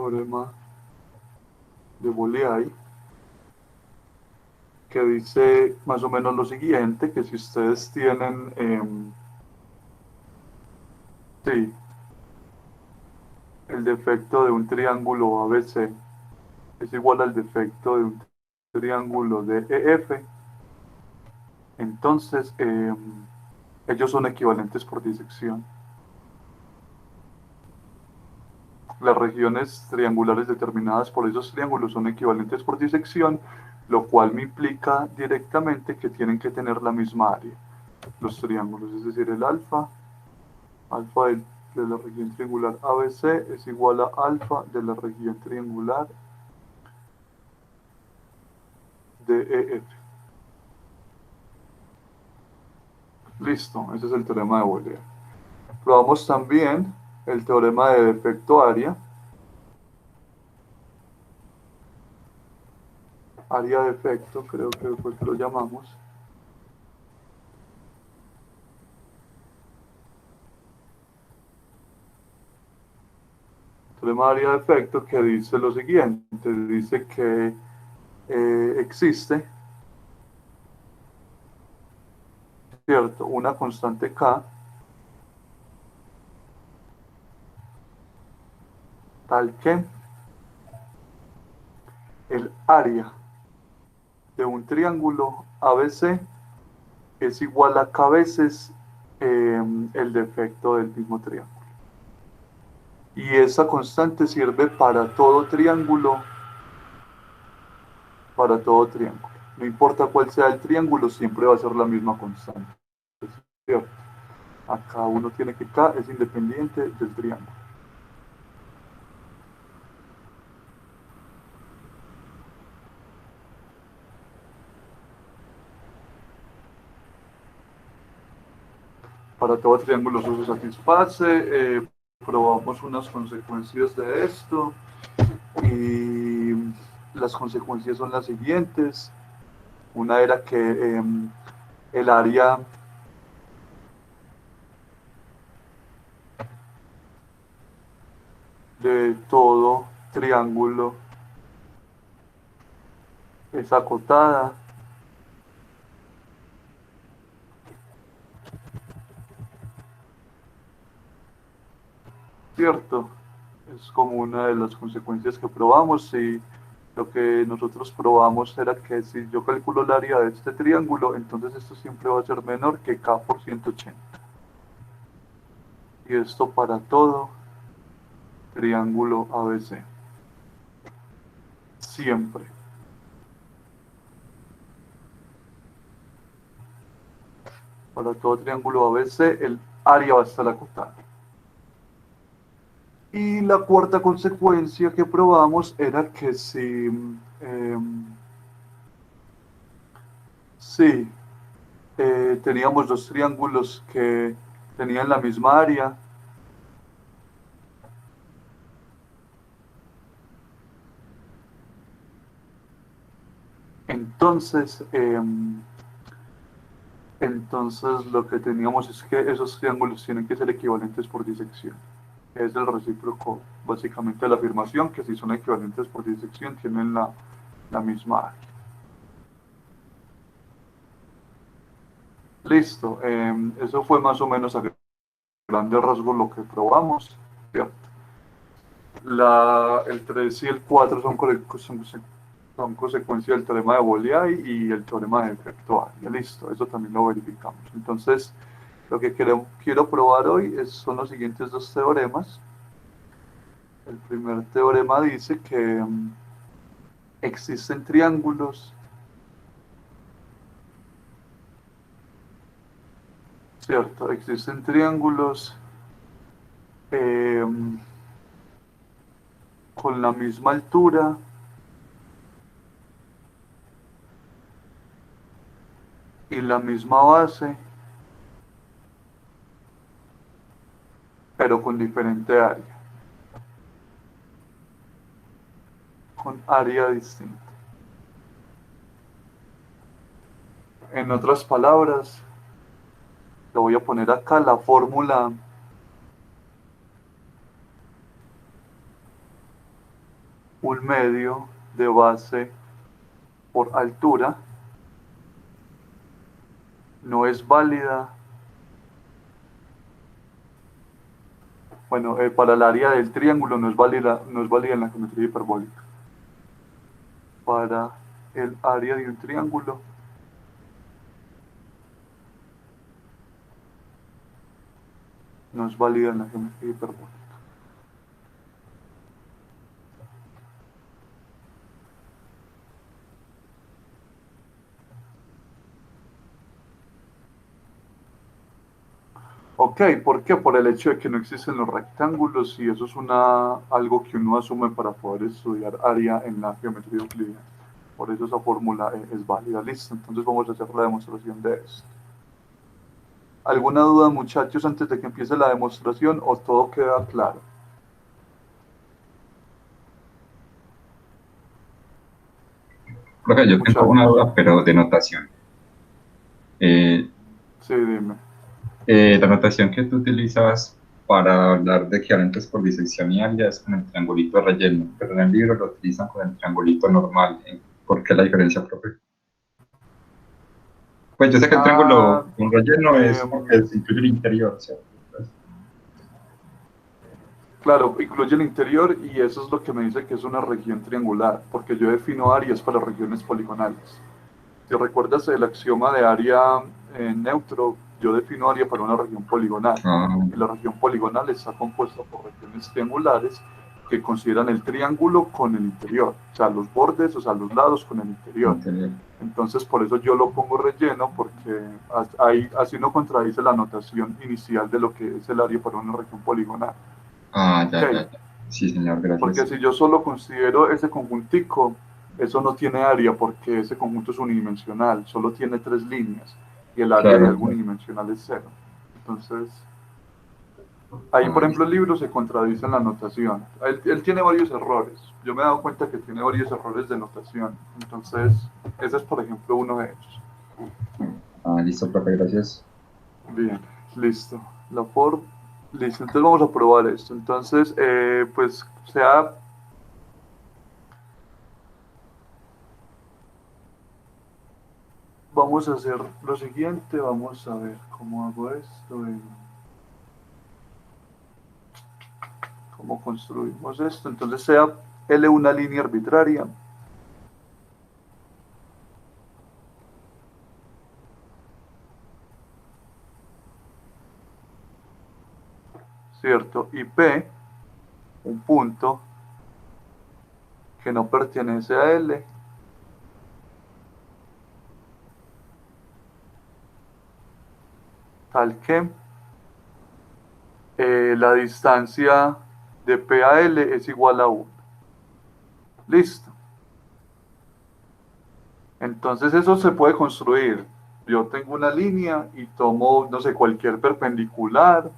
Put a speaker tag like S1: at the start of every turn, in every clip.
S1: teorema de Bolyai, que dice más o menos lo siguiente, que si ustedes tienen, sí, el defecto de un triángulo ABC es igual al defecto de un triángulo de EF, entonces ellos son equivalentes por disección. Las regiones triangulares determinadas por esos triángulos son equivalentes por disección, lo cual me implica directamente que tienen que tener la misma área, los triángulos, es decir, el alfa de la región triangular ABC es igual a alfa de la región triangular de EF. Listo, ese es el teorema de Bolyai. Probamos también el teorema de defecto área. Área de efecto, creo que fue que lo llamamos. Teorema de área de efecto que dice lo siguiente, dice que existe, ¿cierto?, una constante K tal que el área de un triángulo ABC es igual a K veces el defecto del mismo triángulo. Y esa constante sirve para todo triángulo. No importa cuál sea el triángulo, siempre va a ser la misma constante, ¿cierto? Acá uno tiene que K es independiente del triángulo. Para todo triángulo eso se satisface. Probamos unas consecuencias de esto y las consecuencias son las siguientes. Una era que el área de todo triángulo es acotada. ¿Cierto? Es como una de las consecuencias que probamos y lo que nosotros probamos era que si yo calculo el área de este triángulo, entonces esto siempre va a ser menor que K por 180. Y esto para todo triángulo ABC. Siempre. Para todo triángulo ABC, el área va a estar acotada. Y la cuarta consecuencia que probamos era que si teníamos dos triángulos que tenían la misma área, entonces, entonces lo que teníamos es que esos triángulos tienen que ser equivalentes por disección. Es el recíproco, básicamente, de la afirmación, que si son equivalentes por disección tienen la misma área. Listo, eso fue más o menos a grandes rasgos lo que probamos, ¿cierto? El 3 y el 4 son consecuencia del teorema de Bolyai y el teorema de efecto área. Listo, eso también lo verificamos. Entonces, lo que quiero probar hoy son los siguientes dos teoremas. El primer teorema dice que existen triángulos, ¿cierto? Existen triángulos eh, con la misma altura y la misma base, pero con diferente área, con área distinta. En otras palabras, le voy a poner acá la fórmula un medio de base por altura no es válida, bueno, para el área del triángulo no es válida en la geometría hiperbólica. Para el área de un triángulo no es válida en la geometría hiperbólica. Ok, ¿por qué? Por el hecho de que no existen los rectángulos y eso es algo que uno asume para poder estudiar área en la geometría euclidiana. Por eso esa fórmula es válida. Listo, entonces vamos a hacer la demostración de esto. ¿Alguna duda, muchachos, antes de que empiece la demostración o todo queda claro?
S2: Profe, yo tengo una
S1: Muchachos,
S2: duda, pero de notación. Eh,
S1: sí, dime.
S2: la notación que tú utilizas para hablar de equivalentes por disección y área es con el triangulito relleno, pero en el libro lo utilizan con el triangulito normal. ¿Por qué la diferencia, profe? Pues yo sé que el
S1: Ah,
S2: triángulo con relleno es uno que
S1: em,
S2: incluye el interior, ¿cierto? Pues,
S1: claro, incluye el interior y eso es lo que me dice que es una región triangular, porque yo defino áreas para regiones poligonales. Si recuerdas el axioma de área neutro, yo defino área para una región poligonal.
S2: ah,
S1: Y la región poligonal está compuesta por regiones triangulares que consideran el triángulo con el interior, o sea, los bordes, o sea, los lados con el interior.
S2: interior.
S1: Entonces, por eso yo lo pongo relleno, porque ahí, así no contradice la notación inicial de lo que es el área para una región poligonal.
S2: Ah, ya, ya,
S1: Ok,
S2: ya. Sí, señor,
S1: porque
S2: gracias.
S1: si yo solo considero ese conjuntico, eso no tiene área porque ese conjunto es unidimensional, solo tiene tres líneas y el área de
S2: Claro,
S1: algo
S2: claro.
S1: unidimensional es cero. Entonces, ahí por
S2: Ah,
S1: ejemplo el libro se contradice en la notación. Él tiene varios errores. Yo me he dado cuenta que tiene varios errores de notación. Entonces, ese es por ejemplo uno de ellos.
S2: listo, profe, gracias.
S1: Bien, listo. La for, listo. Entonces vamos a probar esto. Entonces, pues sea vamos a hacer lo siguiente, vamos a ver cómo hago esto, cómo construimos esto. Entonces sea L una línea arbitraria, ¿cierto? Y P, un punto que no pertenece a L, tal que la distancia de P a L es igual a 1. Listo. Entonces eso se puede construir. Yo tengo una línea y tomo, no sé, cualquier perpendicular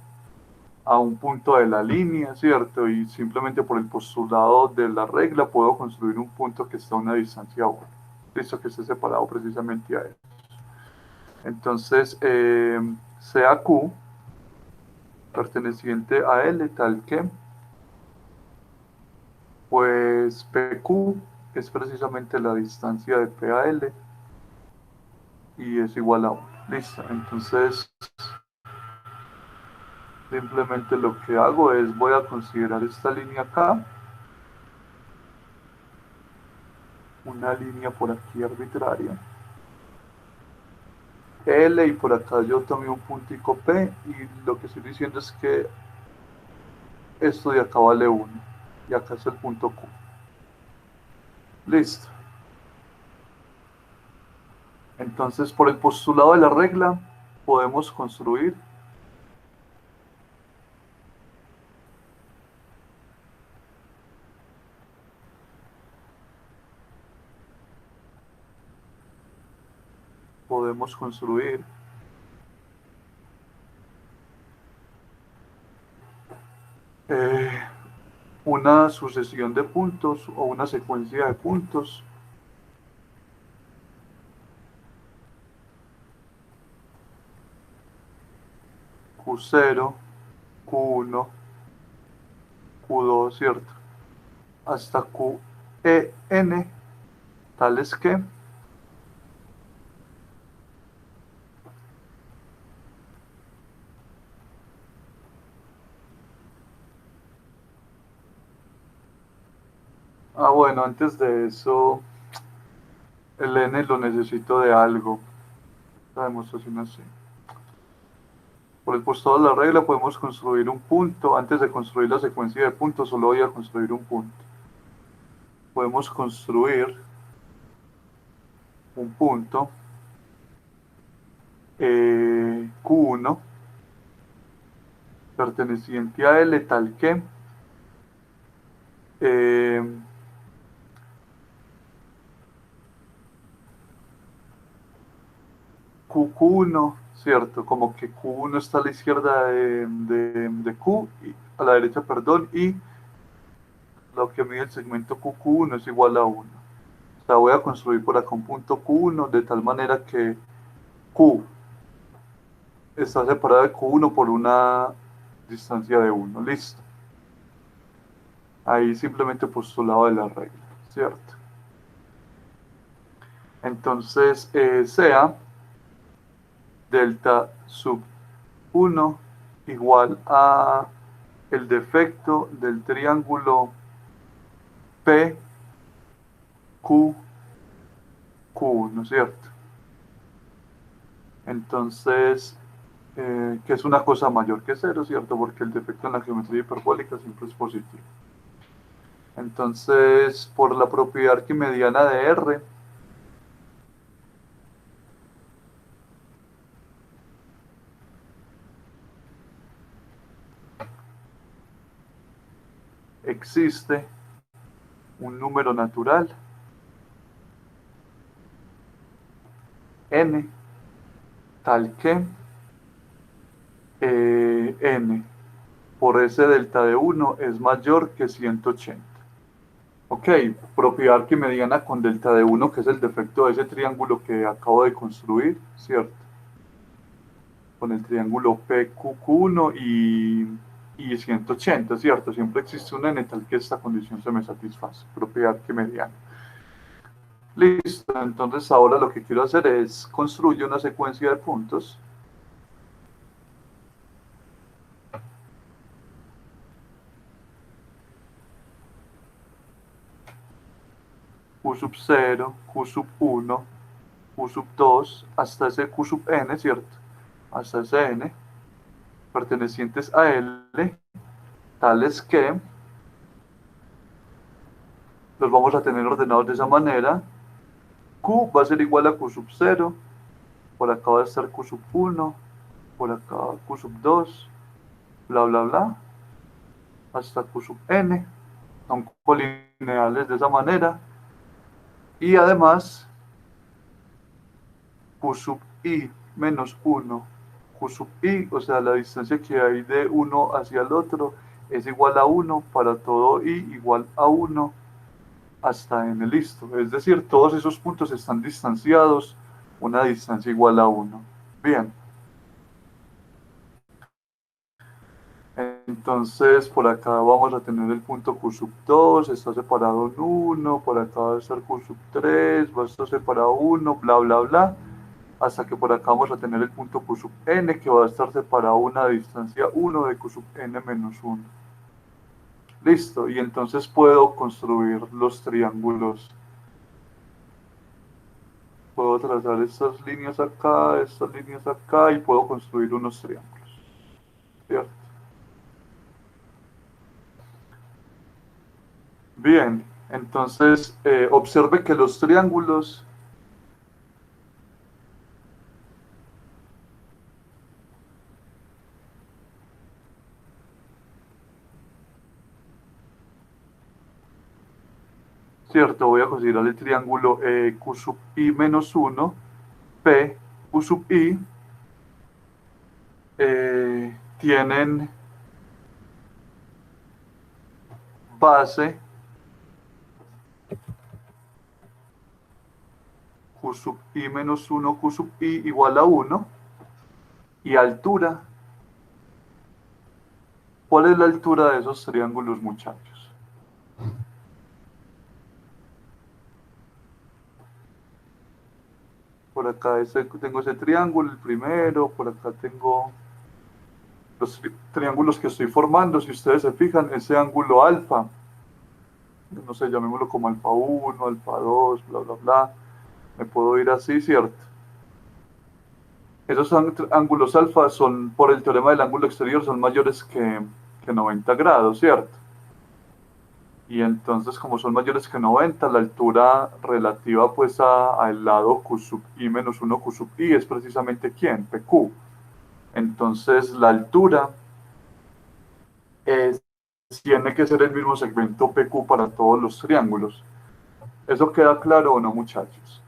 S1: a un punto de la línea, ¿cierto? Y simplemente por el postulado de la regla puedo construir un punto que está a una distancia 1. Listo, que esté separado precisamente a él. Entonces, sea Q perteneciente a L tal que, pues PQ es precisamente la distancia de P a L y es igual a 1. Listo, entonces simplemente lo que hago es voy a considerar esta línea acá, una línea por aquí arbitraria, L y por acá yo tomé un puntico P y lo que estoy diciendo es que esto de acá vale 1 y acá es el punto Q. Listo. Entonces por el postulado de la regla podemos construir podemos construir eh, una sucesión de puntos o una secuencia de puntos Q0, Q1, Q2, ¿cierto? Hasta Qn. EN, tales que bueno, antes de eso, el N lo necesito de algo. La demostración así. Por el postulado de la regla podemos construir un punto. Antes de construir la secuencia de puntos, solo voy a construir un punto. Podemos construir un punto Q1 perteneciente a L tal que Q1, ¿cierto? Como que Q1 está a la izquierda de Q, a la derecha, perdón, y lo que mide el segmento QQ1 es igual a 1. O sea, voy a construir por acá un punto Q1 de tal manera que Q está separado de Q1 por una distancia de 1. Listo. Ahí simplemente postulado de la regla, ¿cierto? Entonces, sea delta sub 1 igual a el defecto del triángulo PQQ, ¿no es cierto? Entonces, que es una cosa mayor que cero, ¿cierto? Porque el defecto en la geometría hiperbólica siempre es positivo. Entonces, por la propiedad arquimediana de R, existe un número natural n tal que n por S delta de 1 es mayor que 180. Ok, propiedad arquimediana con delta de 1, que es el defecto de ese triángulo que acabo de construir, ¿cierto? Con el triángulo PQQ1 y 180, ¿cierto? Siempre existe un n tal que esta condición se me satisface. Propiedad arquimediana. Listo, entonces ahora lo que quiero hacer es construir una secuencia de puntos. Q sub 0, Q sub 1, Q sub 2, hasta ese Q sub n, ¿cierto? Hasta ese n, pertenecientes a L, tales que los vamos a tener ordenados de esa manera. Q va a ser igual a Q sub 0, por acá va a estar Q sub 1, por acá Q sub 2, bla, bla, bla, hasta Q sub n, son colineales de esa manera. Y además, Q sub i menos 1, Q sub i, o sea, la distancia que hay de uno hacia el otro, es igual a 1 para todo i igual a 1 hasta n, listo. Es decir, todos esos puntos están distanciados una distancia igual a 1. Bien. Entonces, por acá vamos a tener el punto Q sub 2, está separado en 1, por acá va a estar Q sub 3, va a estar separado 1, bla, bla, bla, hasta que por acá vamos a tener el punto Q sub n, que va a estar separado a una distancia 1 de Q sub n menos 1. Listo, y entonces puedo construir los triángulos. Puedo trazar estas líneas acá, y puedo construir unos triángulos, ¿cierto? Bien, entonces observe que los triángulos, ¿cierto? Voy a considerar el triángulo Q sub i menos 1, P, Q sub i, tienen base Q sub i menos 1, Q sub i igual a 1, y altura. ¿Cuál es la altura de esos triángulos, muchachos? Por acá tengo ese triángulo, el primero, por acá tengo los triángulos que estoy formando. Si ustedes se fijan, ese ángulo alfa, no sé, llamémoslo como alfa 1, alfa 2, bla, bla, bla. Me puedo ir así, ¿cierto? Esos ángulos alfa son, por el teorema del ángulo exterior, son mayores que 90 grados, ¿cierto? Y entonces, como son mayores que 90, la altura relativa pues al lado Q sub i menos 1 Q sub i es precisamente ¿quién? PQ. Entonces, la altura es, tiene que ser el mismo segmento PQ para todos los triángulos. ¿Eso queda claro o no, muchachos?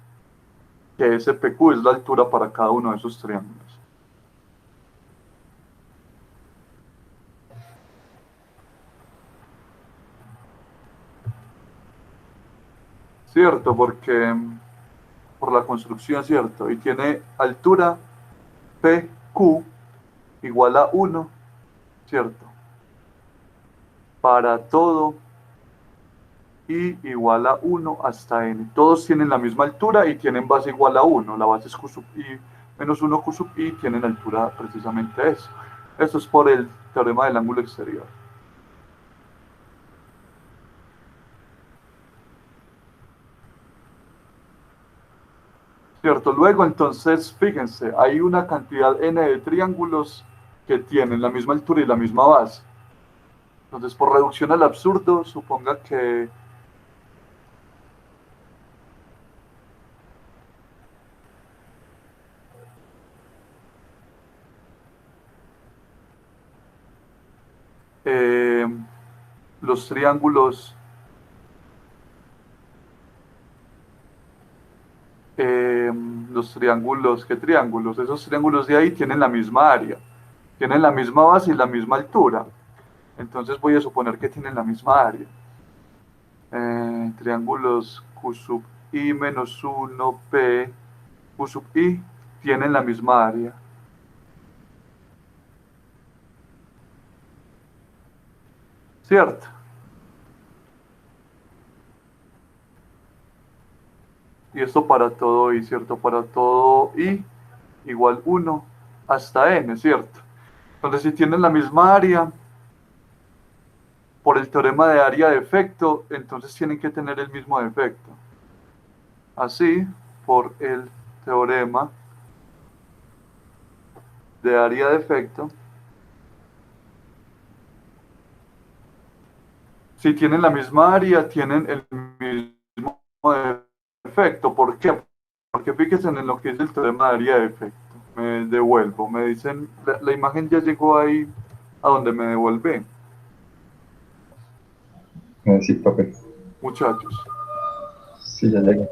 S1: Que ese PQ es la altura para cada uno de esos triángulos. ¿Cierto? Porque por la construcción, ¿cierto? Y tiene altura PQ igual a 1, ¿cierto? Para todo y igual a 1 hasta n. Todos tienen la misma altura y tienen base igual a 1. La base es q sub i menos 1 q sub i, tienen altura precisamente eso. Eso es por el teorema del ángulo exterior. ¿Cierto? Luego, entonces, fíjense, hay una cantidad n de triángulos que tienen la misma altura y la misma base. Entonces, por reducción al absurdo, suponga que eh, los triángulos ¿qué triángulos? Esos triángulos de ahí tienen la misma área, tienen la misma base y la misma altura. Entonces voy a suponer que tienen la misma área. Triángulos Q sub i menos 1 P Q sub i tienen la misma área. ¿Cierto? Y esto para todo i, ¿cierto? Para todo i igual 1 hasta n, ¿cierto? Entonces si tienen la misma área, por el teorema de área de efecto, entonces tienen que tener el mismo defecto. Así, por el teorema de área de efecto, si tienen la misma área, tienen el mismo defecto. ¿Por qué? Porque fíjense en lo que es el teorema de área de efecto. Me devuelvo, me dicen, la imagen ya llegó ahí a donde me devuelve.
S2: Sí, profe.
S1: Muchachos.
S2: Sí, ya llegué.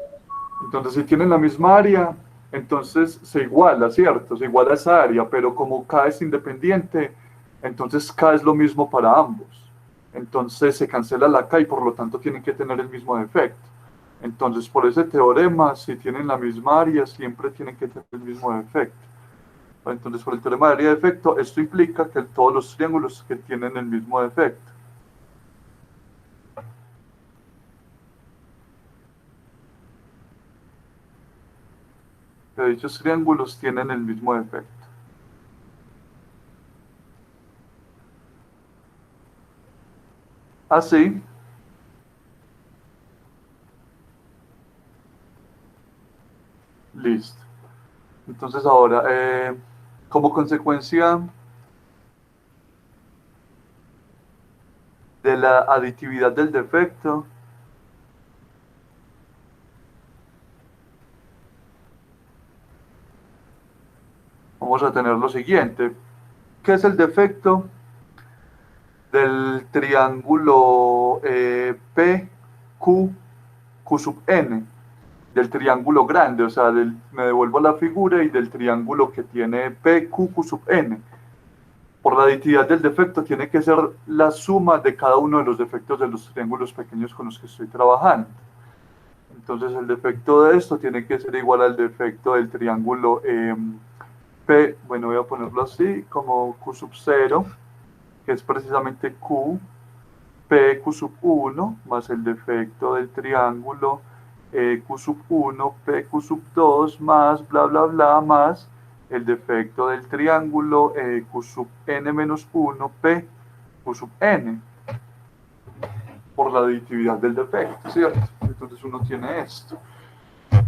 S1: Entonces, si tienen la misma área, entonces se iguala, ¿cierto? Se iguala esa área, pero como K es independiente, entonces K es lo mismo para ambos. Entonces se cancela la K y por lo tanto tienen que tener el mismo defecto. Entonces, por ese teorema, si tienen la misma área, siempre tienen que tener el mismo defecto. Entonces, por el teorema de área de efecto, esto implica que todos los triángulos que tienen el mismo defecto. Que dichos triángulos tienen el mismo defecto. Así, listo. Entonces ahora, como consecuencia de la aditividad del defecto, vamos a tener lo siguiente. ¿Qué es el defecto del triángulo Q sub n? Del triángulo grande, o sea, me devuelvo a la figura y del triángulo que tiene Q sub n. Por la aditividad del defecto tiene que ser la suma de cada uno de los defectos de los triángulos pequeños con los que estoy trabajando. Entonces el defecto de esto tiene que ser igual al defecto del triángulo P, bueno, voy a ponerlo así, como Q sub 0, que es precisamente Q, P Q sub 1, más el defecto del triángulo Q sub 1, PQ sub 2, más bla bla bla, más el defecto del triángulo Q sub n menos 1, P Q sub n, por la aditividad del defecto, ¿cierto? Entonces uno tiene esto.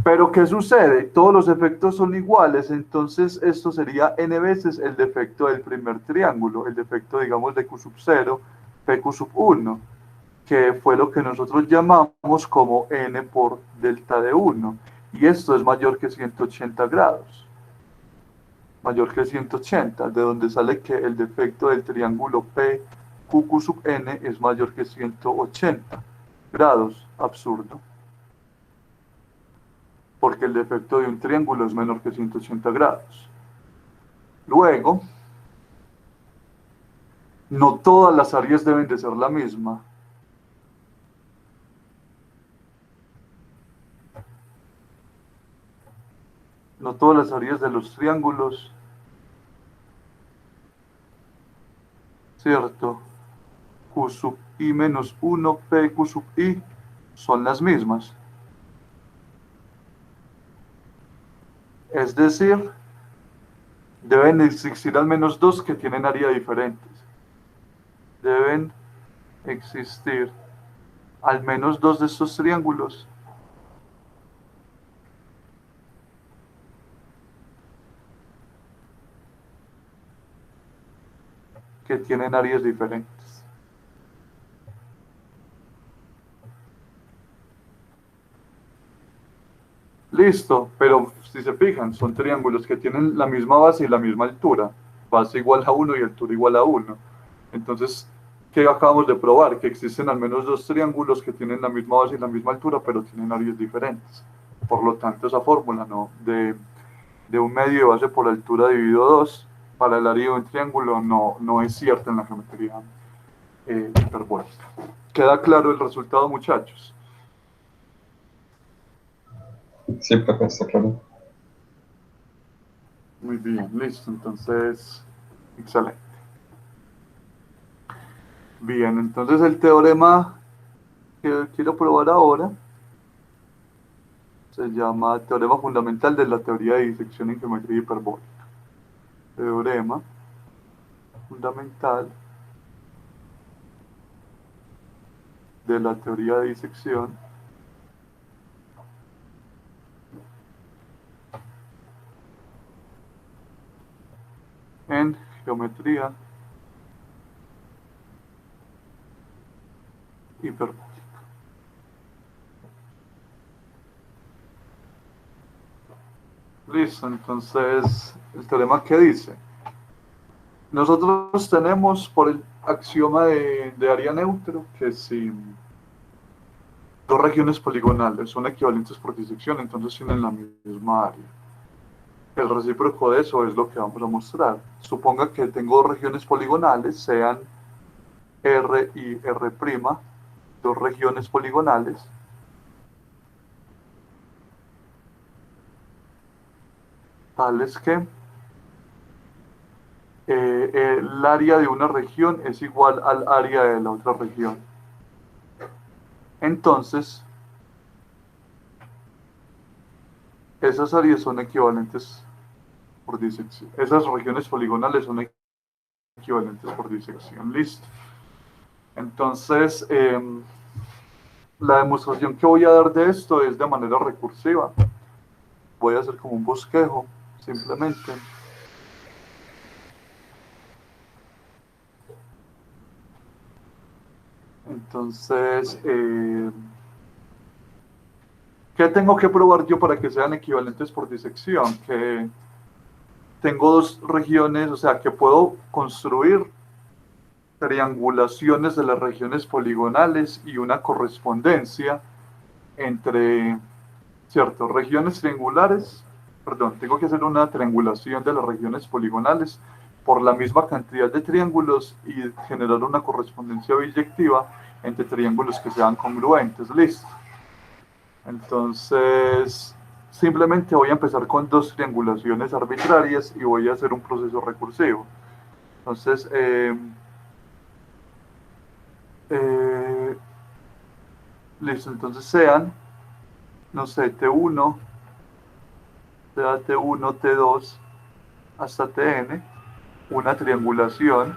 S1: Pero ¿qué sucede? Todos los efectos son iguales, entonces esto sería n veces el defecto del primer triángulo, el defecto, digamos, de Q sub 0, PQ sub 1, que fue lo que nosotros llamamos como n por delta de 1. Y esto es mayor que 180 grados, mayor que 180, de donde sale que el defecto del triángulo PQQ sub n es mayor que 180 grados, absurdo, porque el defecto de un triángulo es menor que 180 grados. Luego, no todas las áreas deben de ser la misma. No todas las áreas de los triángulos, ¿cierto? Q sub i menos 1, PQ sub i son las mismas. Es decir, deben existir al menos dos que tienen área diferentes. Deben existir al menos dos de estos triángulos que tienen áreas diferentes. Listo, pero si se fijan, son triángulos que tienen la misma base y la misma altura. Base igual a 1 y altura igual a 1. Entonces, ¿qué acabamos de probar? Que existen al menos dos triángulos que tienen la misma base y la misma altura, pero tienen áreas diferentes. Por lo tanto, esa fórmula, ¿no?, de un medio de base por altura dividido 2 para el área de un triángulo no es cierta en la geometría hiperbólica. ¿Queda claro el resultado, muchachos?
S2: Sí, profe, está claro.
S1: Muy bien, listo, entonces, excelente. Bien, entonces el teorema que quiero probar ahora se llama teorema fundamental de la teoría de disección en geometría hiperbólica. Teorema fundamental de la teoría de disección en geometría hiperbólica. Listo, entonces, el teorema que dice, nosotros tenemos por el axioma de área neutro que si dos regiones poligonales son equivalentes por disección, entonces tienen la misma área. El recíproco de eso es lo que vamos a mostrar. Suponga que tengo dos regiones poligonales, sean R y R', dos regiones poligonales, tales que el área de una región es igual al área de la otra región. Entonces, esas áreas son equivalentes por disección. Esas regiones poligonales son equivalentes por disección. Listo. Entonces, la demostración que voy a dar de esto es de manera recursiva. Voy a hacer como un bosquejo, simplemente. Entonces, ¿qué tengo que probar yo para que sean equivalentes por disección? Que tengo dos regiones, o sea, que puedo construir triangulaciones de las regiones poligonales y una correspondencia entre, cierto, regiones triangulares, perdón, tengo que hacer una triangulación de las regiones poligonales por la misma cantidad de triángulos y generar una correspondencia biyectiva entre triángulos que sean congruentes. Listo. Entonces, simplemente voy a empezar con dos triangulaciones arbitrarias y voy a hacer un proceso recursivo. Entonces, listo, entonces sean no sé, T1, sea T1, T2, hasta Tn, una triangulación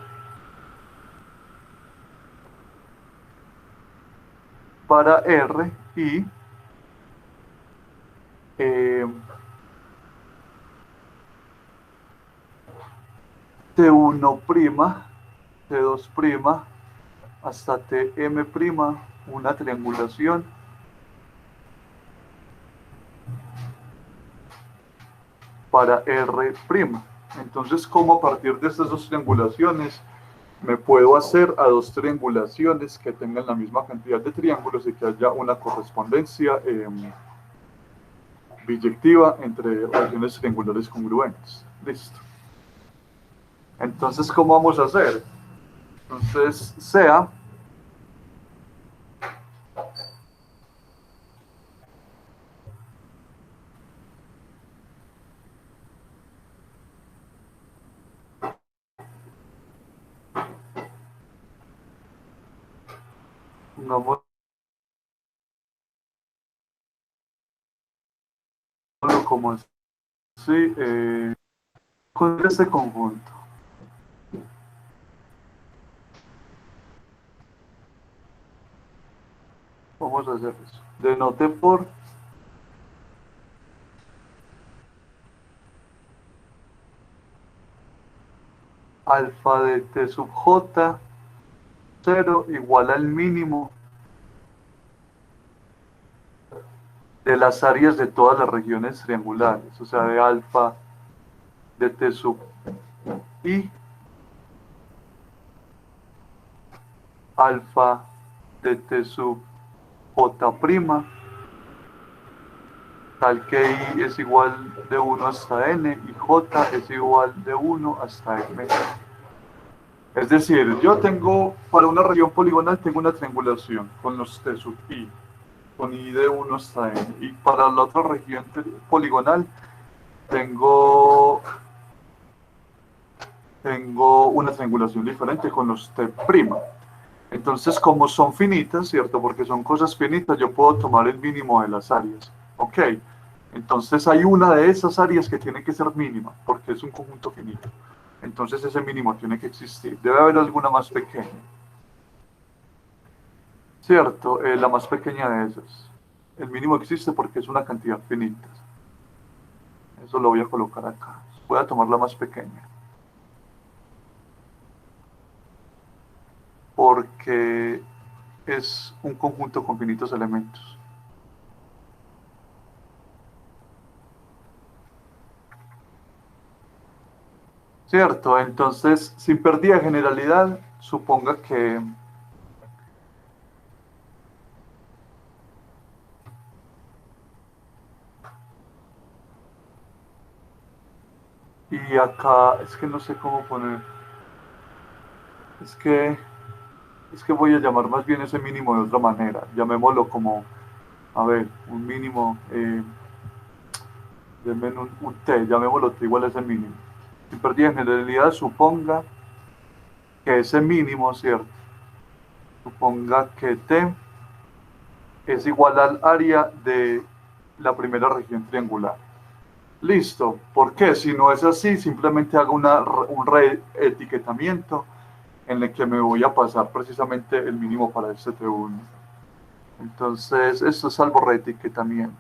S1: para R y T1', T2' hasta Tm', una triangulación para R'. Entonces, como a partir de estas dos triangulaciones me puedo hacer a dos triangulaciones que tengan la misma cantidad de triángulos y que haya una correspondencia biyectiva entre regiones triangulares congruentes. Listo. Entonces, ¿cómo vamos a hacer? Entonces, sea pongámoslo como así, con este conjunto. Vamos a hacer eso. Denote por alfa de t sub j 0 igual al mínimo de las áreas de todas las regiones triangulares, o sea, de alfa de t sub i, alfa de t sub j', tal que i es igual de 1 hasta n y j es igual de 1 hasta m. Es decir, yo tengo, para una región poligonal, tengo una triangulación con los t sub i, con i de 1 hasta n. Y para la otra región poligonal, tengo una triangulación diferente con los t'. Entonces, como son finitas, ¿cierto? Porque son cosas finitas, yo puedo tomar el mínimo de las áreas. ¿Ok? Entonces hay una de esas áreas que tiene que ser mínima, porque es un conjunto finito. Entonces ese mínimo tiene que existir. Debe haber alguna más pequeña. ¿Cierto? La más pequeña de esas. El mínimo existe porque es una cantidad finita. Eso lo voy a colocar acá. Voy a tomar la más pequeña. Porque es un conjunto con finitos elementos. ¿Cierto? Entonces, sin pérdida de generalidad, suponga que y acá, es que no sé cómo poner, es que voy a llamar más bien ese mínimo de otra manera, llamémoslo como, a ver, un mínimo, denme un t, llamémoslo t igual a ese mínimo. Sin pérdida de generalidad, suponga que ese mínimo, ¿cierto? Suponga que t es igual al área de la primera región triangular. Listo. ¿Por qué? Si no es así, simplemente hago un reetiquetamiento en el que me voy a pasar precisamente el mínimo para este T1. Entonces, esto es salvo reetiquetamiento.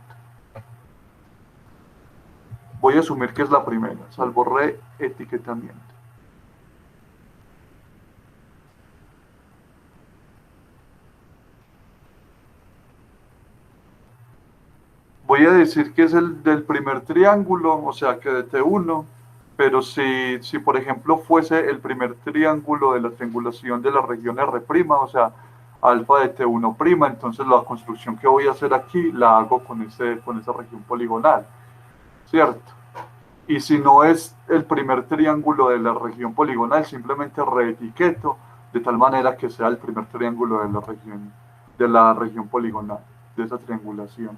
S1: Voy a asumir que es la primera, salvo reetiquetamiento. Voy a decir que es el del primer triángulo, o sea que de T1, pero si por ejemplo fuese el primer triángulo de la triangulación de la región R', o sea, alfa de T1', entonces la construcción que voy a hacer aquí la hago con esa región poligonal, ¿cierto? Y si no es el primer triángulo de la región poligonal, simplemente reetiqueto de tal manera que sea el primer triángulo de la región poligonal, de esa triangulación.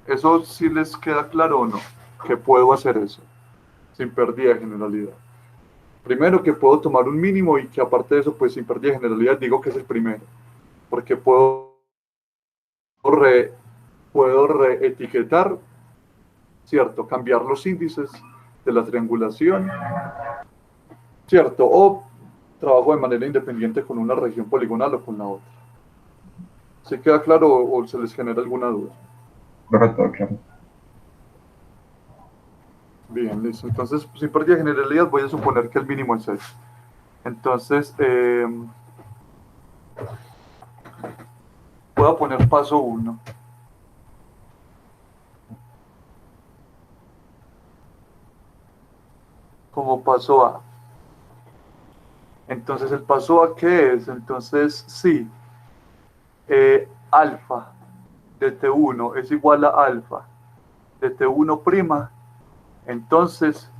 S1: ¿Eso sí les queda claro o no? Que puedo hacer eso, sin pérdida de generalidad. Primero que puedo tomar un mínimo y que aparte de eso, pues sin pérdida de generalidad digo que es el primero. Porque puedo puedo reetiquetar, ¿cierto? Cambiar los índices de la triangulación, ¿cierto? O trabajo de manera independiente con una región poligonal o con la otra. ¿Se queda claro o se les genera alguna duda?
S2: Correcto, claro.
S1: Bien, listo. Entonces, sin pérdida de generalidad, voy a suponer que el mínimo es 6. Entonces, voy a poner paso 1. Como paso A. Entonces, ¿el paso A qué es? Entonces, sí, alfa de T1 es igual a alfa de T1 prima. Entonces,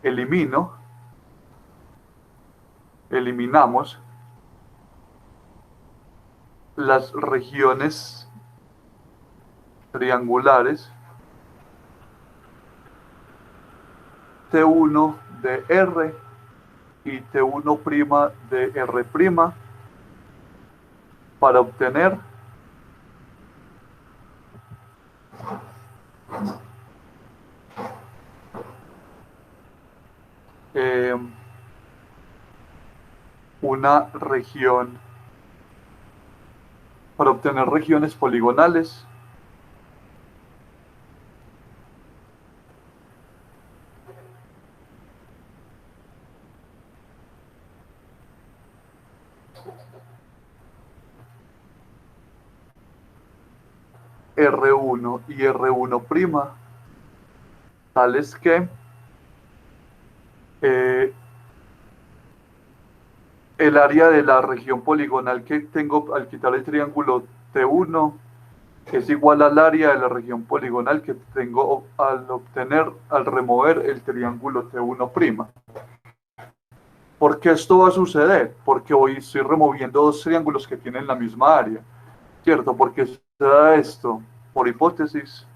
S1: eliminamos las regiones triangulares T1 de R y T1' de R' para obtener eh, una región, para obtener regiones poligonales R1 y R1', tales que el área de la región poligonal que tengo al quitar el triángulo T1 es igual al área de la región poligonal que tengo al remover el triángulo T1'. ¿Por qué esto va a suceder? Porque hoy estoy removiendo dos triángulos que tienen la misma área, ¿cierto? Porque se da esto, por hipótesis.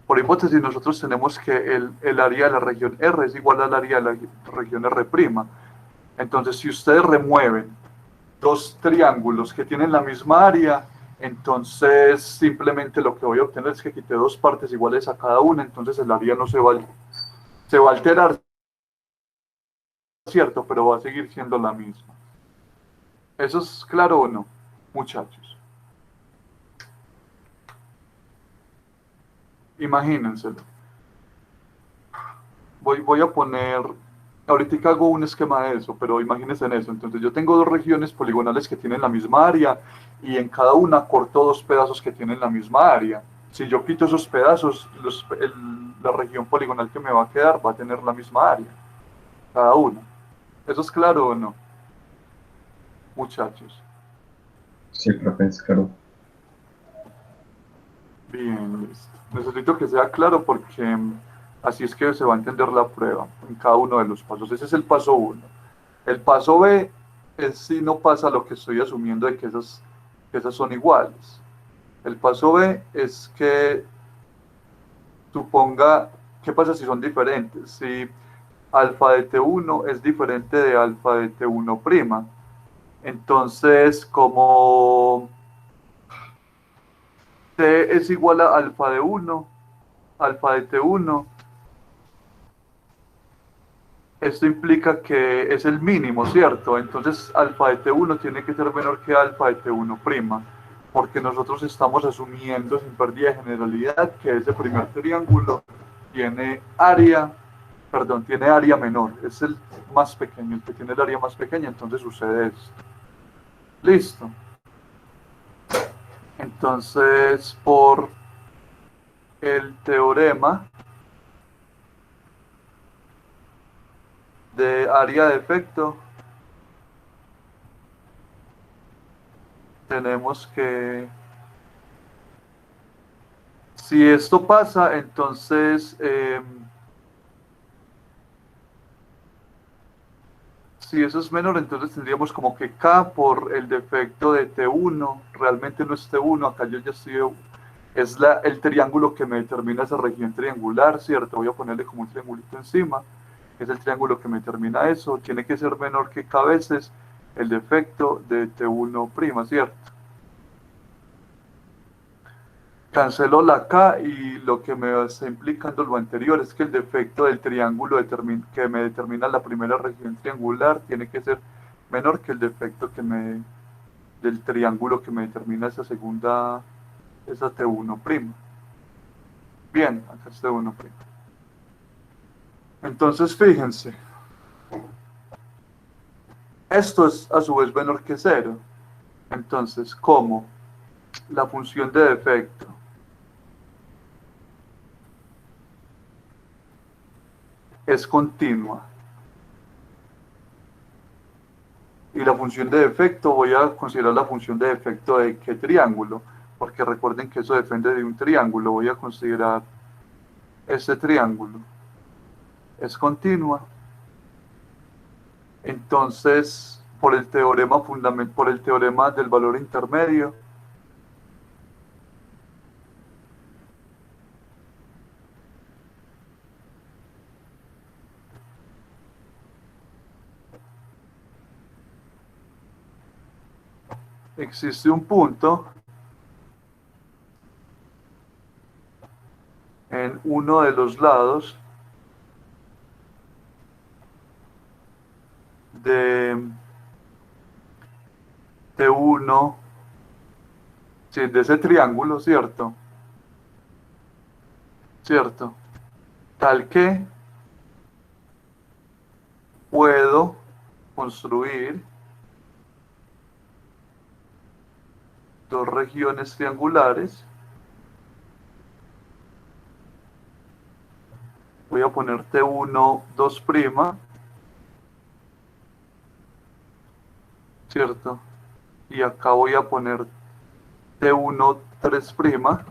S1: Por hipótesis, nosotros tenemos que el área de la región R es igual al área de la región R'. Entonces, si ustedes remueven dos triángulos que tienen la misma área, entonces simplemente lo que voy a obtener es que quité dos partes iguales a cada una, entonces el área no se va a alterar, cierto, pero va a seguir siendo la misma. ¿Eso es claro o no, muchachos? Imagínenselo. Voy a poner, ahorita hago un esquema de eso, pero imagínense en eso. Entonces yo tengo dos regiones poligonales que tienen la misma área y en cada una corto dos pedazos que tienen la misma área. Si yo quito esos pedazos, la región poligonal que me va a quedar va a tener la misma área, cada una. ¿Eso es claro o no, muchachos?
S2: Sí, profe, es claro.
S1: Bien, listo. Necesito que sea claro porque así es que se va a entender la prueba en cada uno de los pasos. Ese es el paso 1. El paso B es si no pasa lo que estoy asumiendo de que esas son iguales. El paso B es que suponga, ¿qué pasa si son diferentes? Si alfa de T1 es diferente de alfa de T1'. Entonces, como T es igual a alfa de 1, alfa de T1, esto implica que es el mínimo, ¿cierto? Entonces alfa de T1 tiene que ser menor que alfa de T1', porque nosotros estamos asumiendo sin pérdida de generalidad que ese primer triángulo tiene tiene área menor, es el más pequeño, el que tiene el área más pequeña, entonces sucede esto. Listo. Entonces, por el teorema de área de efecto, tenemos que, si esto pasa, entonces, si eso es menor, entonces tendríamos como que K por el defecto de T1, realmente no es T1, acá yo ya estoy, es el triángulo que me determina esa región triangular, ¿cierto? Voy a ponerle como un triangulito encima, es el triángulo que me determina eso, tiene que ser menor que K veces el defecto de T1', ¿cierto? cancelo la K y lo que me está implicando lo anterior es que el defecto del triángulo que me determina la primera región triangular tiene que ser menor que el defecto del triángulo que me determina esa segunda, esa T1'. Bien, acá es T1'. Entonces, fíjense, esto es a su vez menor que 0. Entonces, ¿cómo? La función de defecto es continua. Y la función de defecto, voy a considerar la función de defecto de qué triángulo, porque recuerden que eso depende de un triángulo. Voy a considerar este triángulo. Es continua. Entonces, por el teorema del valor intermedio, existe un punto en uno de los lados de T1, sí, de ese triángulo, ¿cierto? ¿Cierto? Tal que puedo construir dos regiones triangulares. Voy a poner T1, 2', ¿cierto? Y acá voy a poner T1, 3',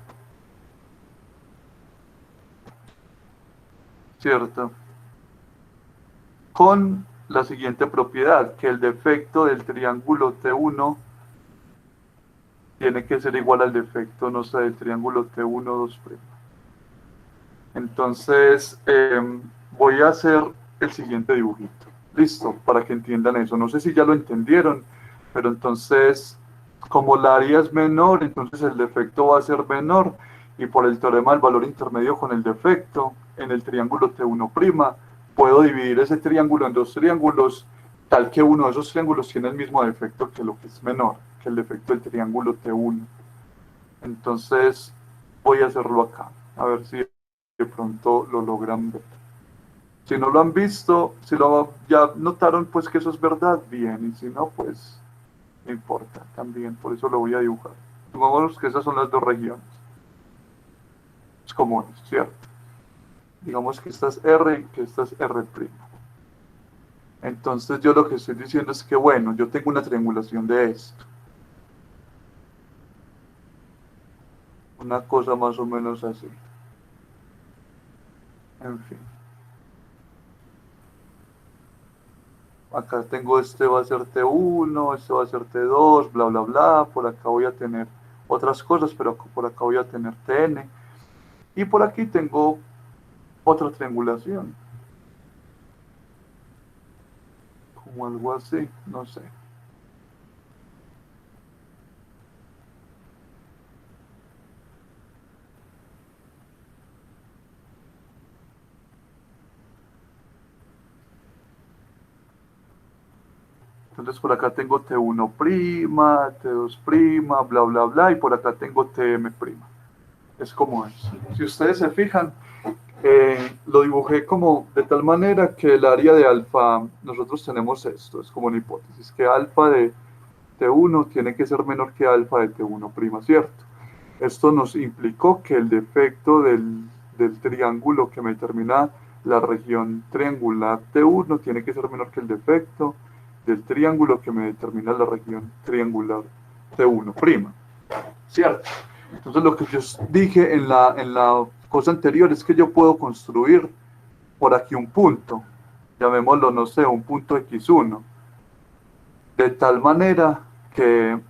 S1: ¿cierto? Con la siguiente propiedad, que el defecto del triángulo T1 tiene que ser igual al defecto, no sé, del triángulo T1, 2'. Entonces, voy a hacer el siguiente dibujito. Listo, para que entiendan eso. No sé si ya lo entendieron, pero entonces, como la área es menor, entonces el defecto va a ser menor, y por el teorema del valor intermedio con el defecto, en el triángulo T1', puedo dividir ese triángulo en dos triángulos, tal que uno de esos triángulos tiene el mismo defecto que lo que es menor, que el defecto del triángulo T1. Entonces, voy a hacerlo acá, a ver si de pronto lo logran ver. Si no lo han visto, si ya notaron pues que eso es verdad, bien, y si no, pues no importa también, por eso lo voy a dibujar. Supongamos que esas son las dos regiones comunes, ¿cierto? Digamos que esta es R y que esta es R'. Entonces yo lo que estoy diciendo es que, bueno, yo tengo una triangulación de esto. Una cosa más o menos así. En fin. Acá tengo este va a ser T1, este va a ser T2, bla, bla, bla. Por acá voy a tener otras cosas, pero por acá voy a tener TN. Y por aquí tengo otra triangulación. Como algo así, no sé. Entonces por acá tengo T1', T2', bla, bla, bla. Y por acá tengo TM'. Es como eso. Si ustedes se fijan, lo dibujé como de tal manera que el área de alfa, nosotros tenemos esto, es como una hipótesis, que alfa de T1 tiene que ser menor que alfa de T1', ¿cierto? Esto nos implicó que el defecto del triángulo que me determina la región triangular T1 tiene que ser menor que el defecto del triángulo que me determina la región triangular T1', ¿cierto? Entonces lo que yo dije en la cosa anterior es que yo puedo construir por aquí un punto, llamémoslo, no sé, un punto X1, de tal manera que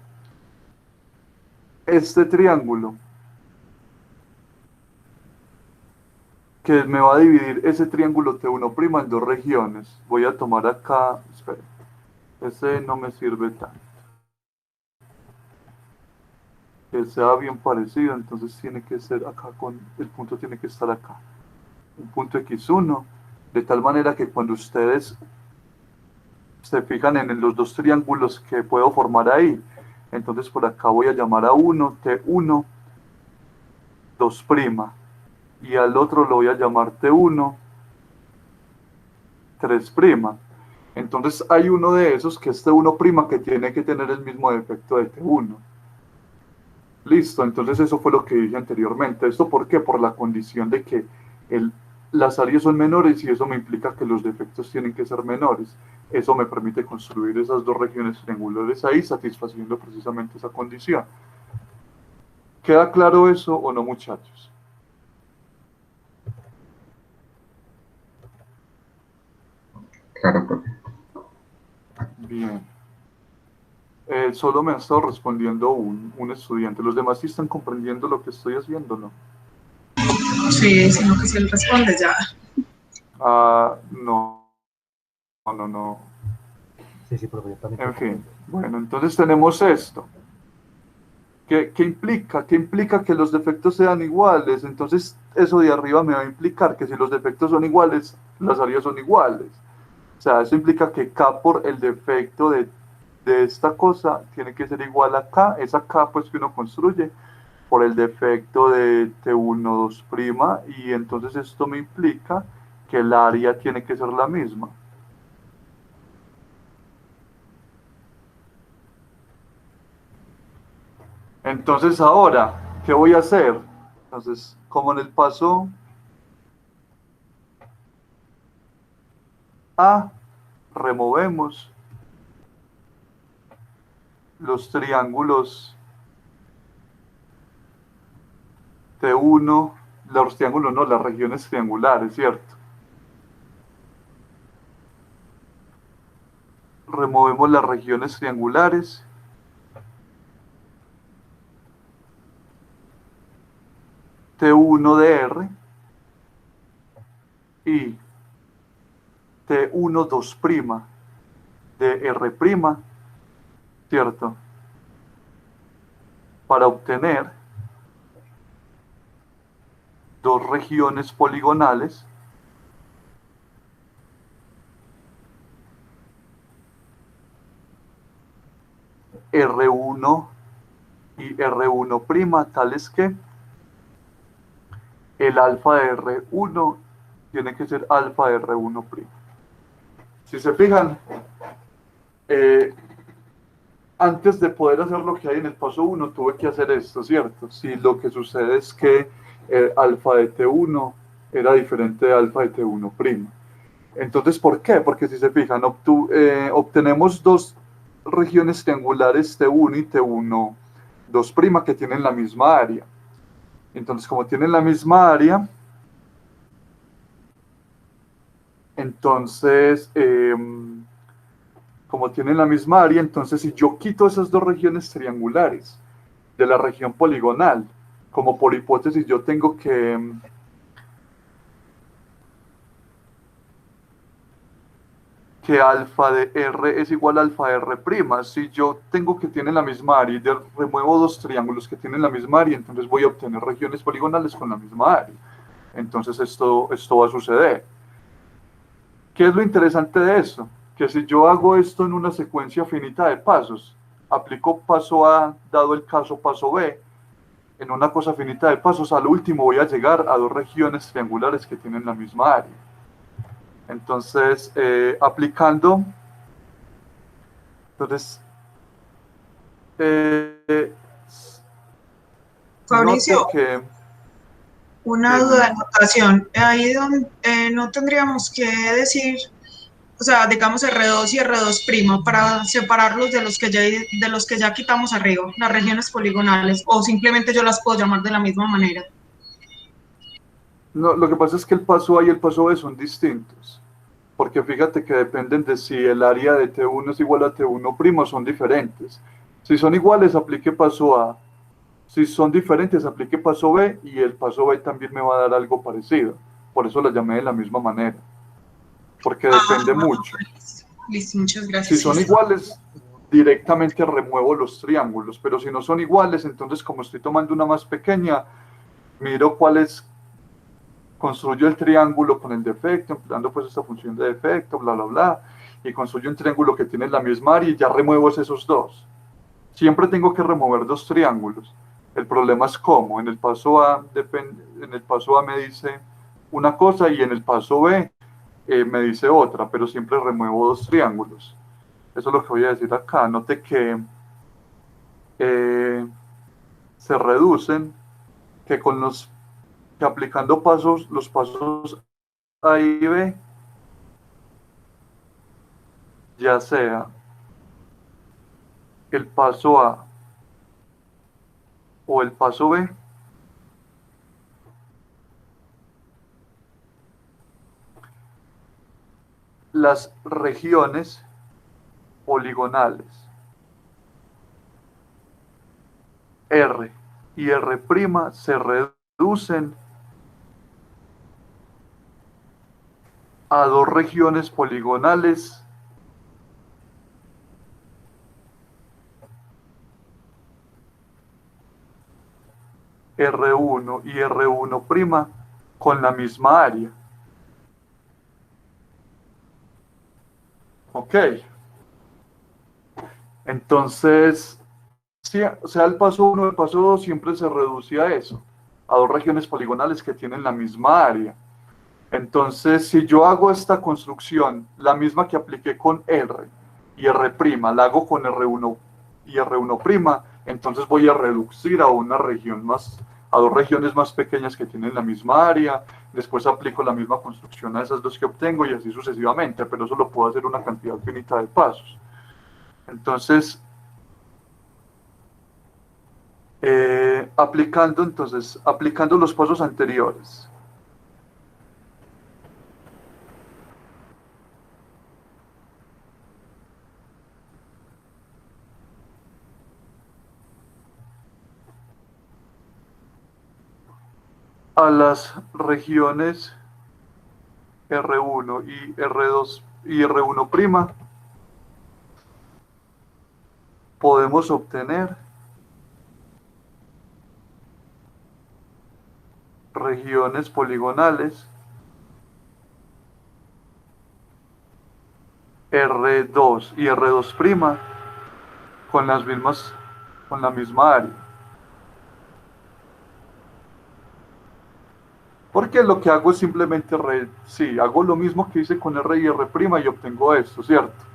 S1: este triángulo que me va a dividir ese triángulo T1' en dos regiones. Voy a tomar acá, esperen, ese no me sirve tanto. que sea bien parecido, entonces tiene que ser acá, el punto tiene que estar acá, un punto x1, de tal manera que cuando ustedes se fijan en los dos triángulos que puedo formar ahí, entonces por acá voy a llamar a uno T1, 2', y al otro lo voy a llamar T1, 3'. Entonces hay uno de esos que es T1' que tiene que tener el mismo defecto de T1. Listo, entonces eso fue lo que dije anteriormente. ¿Esto por qué? Por la condición de que las áreas son menores y eso me implica que los defectos tienen que ser menores. Eso me permite construir esas dos regiones triangulares ahí, satisfaciendo precisamente esa condición. ¿Queda claro eso o no, muchachos?
S2: Claro, profe.
S1: Bien. Solo me ha estado respondiendo un estudiante. Los demás sí están comprendiendo lo que estoy haciendo, ¿no?
S3: Sí, sino que si él responde ya.
S1: Ah, no, no, no.
S4: Sí, profe, yo también.
S1: En fin, bueno, entonces tenemos esto. ¿Qué implica? ¿Qué implica que los defectos sean iguales? Entonces, eso de arriba me va a implicar que si los defectos son iguales, las áreas son iguales. O sea, eso implica que K por el defecto de esta cosa tiene que ser igual a K, esa K pues que uno construye por el defecto de T1, 2', y entonces esto me implica que el área tiene que ser la misma. Entonces ahora, ¿qué voy a hacer? Entonces, como en el paso A, removemos los triángulos T1, los triángulos no, las regiones triangulares, ¿cierto? Removemos las regiones triangulares. T1 de R y T1, 2' de R', ¿cierto? Para obtener dos regiones poligonales R1 y R1', tales que el alfa de R1 tiene que ser alfa de R1'. Si se fijan, antes de poder hacer lo que hay en el paso 1, tuve que hacer esto, ¿cierto? Si lo que sucede es que alfa de T1 era diferente de alfa de T1'. Entonces, ¿por qué? Porque si se fijan, obtenemos dos regiones triangulares T1 y T1, 2' que tienen la misma área. Entonces, como tienen la misma área, entonces, como tienen la misma área, entonces si yo quito esas dos regiones triangulares de la región poligonal, como por hipótesis yo tengo que alfa de R es igual a alfa de R', si yo tengo que tienen la misma área y remuevo dos triángulos que tienen la misma área, entonces voy a obtener regiones poligonales con la misma área. Entonces esto va a suceder. ¿Qué es lo interesante de esto? Que si yo hago esto en una secuencia finita de pasos, aplico paso A, dado el caso paso B, en una cosa finita de pasos, al último voy a llegar a dos regiones triangulares que tienen la misma área. Entonces, aplicando, entonces,
S3: Fabricio,
S1: que,
S3: una duda de anotación. Ahí donde no tendríamos que decir, o sea, digamos R2 y R2' para separarlos de los que ya quitamos arriba, las regiones poligonales, o simplemente yo las puedo llamar de la misma manera.
S1: no, lo que pasa es que el paso A y el paso B son distintos. Porque fíjate que dependen de si el área de T1 es igual a T1', son diferentes. Si son iguales, aplique paso A. Si son diferentes, aplique paso B y el paso B también me va a dar algo parecido. Por eso la llamé de la misma manera. Porque depende mucho.
S3: Listo, muchas gracias.
S1: Si son iguales, directamente remuevo los triángulos, pero si no son iguales, entonces como estoy tomando una más pequeña, miro cuál es, construyo el triángulo con el defecto, empleando pues esta función de defecto, bla, bla, bla, y construyo un triángulo que tiene la misma área y ya remuevo esos dos. Siempre tengo que remover dos triángulos. El problema es cómo. En el paso A, me dice una cosa y en el paso B me dice otra, pero siempre remuevo dos triángulos. Eso es lo que voy a decir acá. Note que se reducen, que que aplicando los pasos A y B, ya sea el paso A o el paso B, las regiones poligonales R y R' se reducen a dos regiones poligonales R1 y R1' con la misma área. Ok. Entonces, sí, sea el paso 1 o el paso 2 siempre se reduce a eso, a dos regiones poligonales que tienen la misma área. Entonces, si yo hago esta construcción, la misma que apliqué con R y R', la hago con R1 y R1', entonces voy a reducir a una región más, a dos regiones más pequeñas que tienen la misma área, después aplico la misma construcción a esas dos que obtengo y así sucesivamente, pero eso lo puedo hacer una cantidad finita de pasos. Entonces, aplicando los pasos anteriores. A las regiones R1 y R2 y R1', podemos obtener regiones poligonales R2 y R2' con la misma área. Porque lo que hago es simplemente, hago lo mismo que hice con R y R' y obtengo esto, ¿cierto?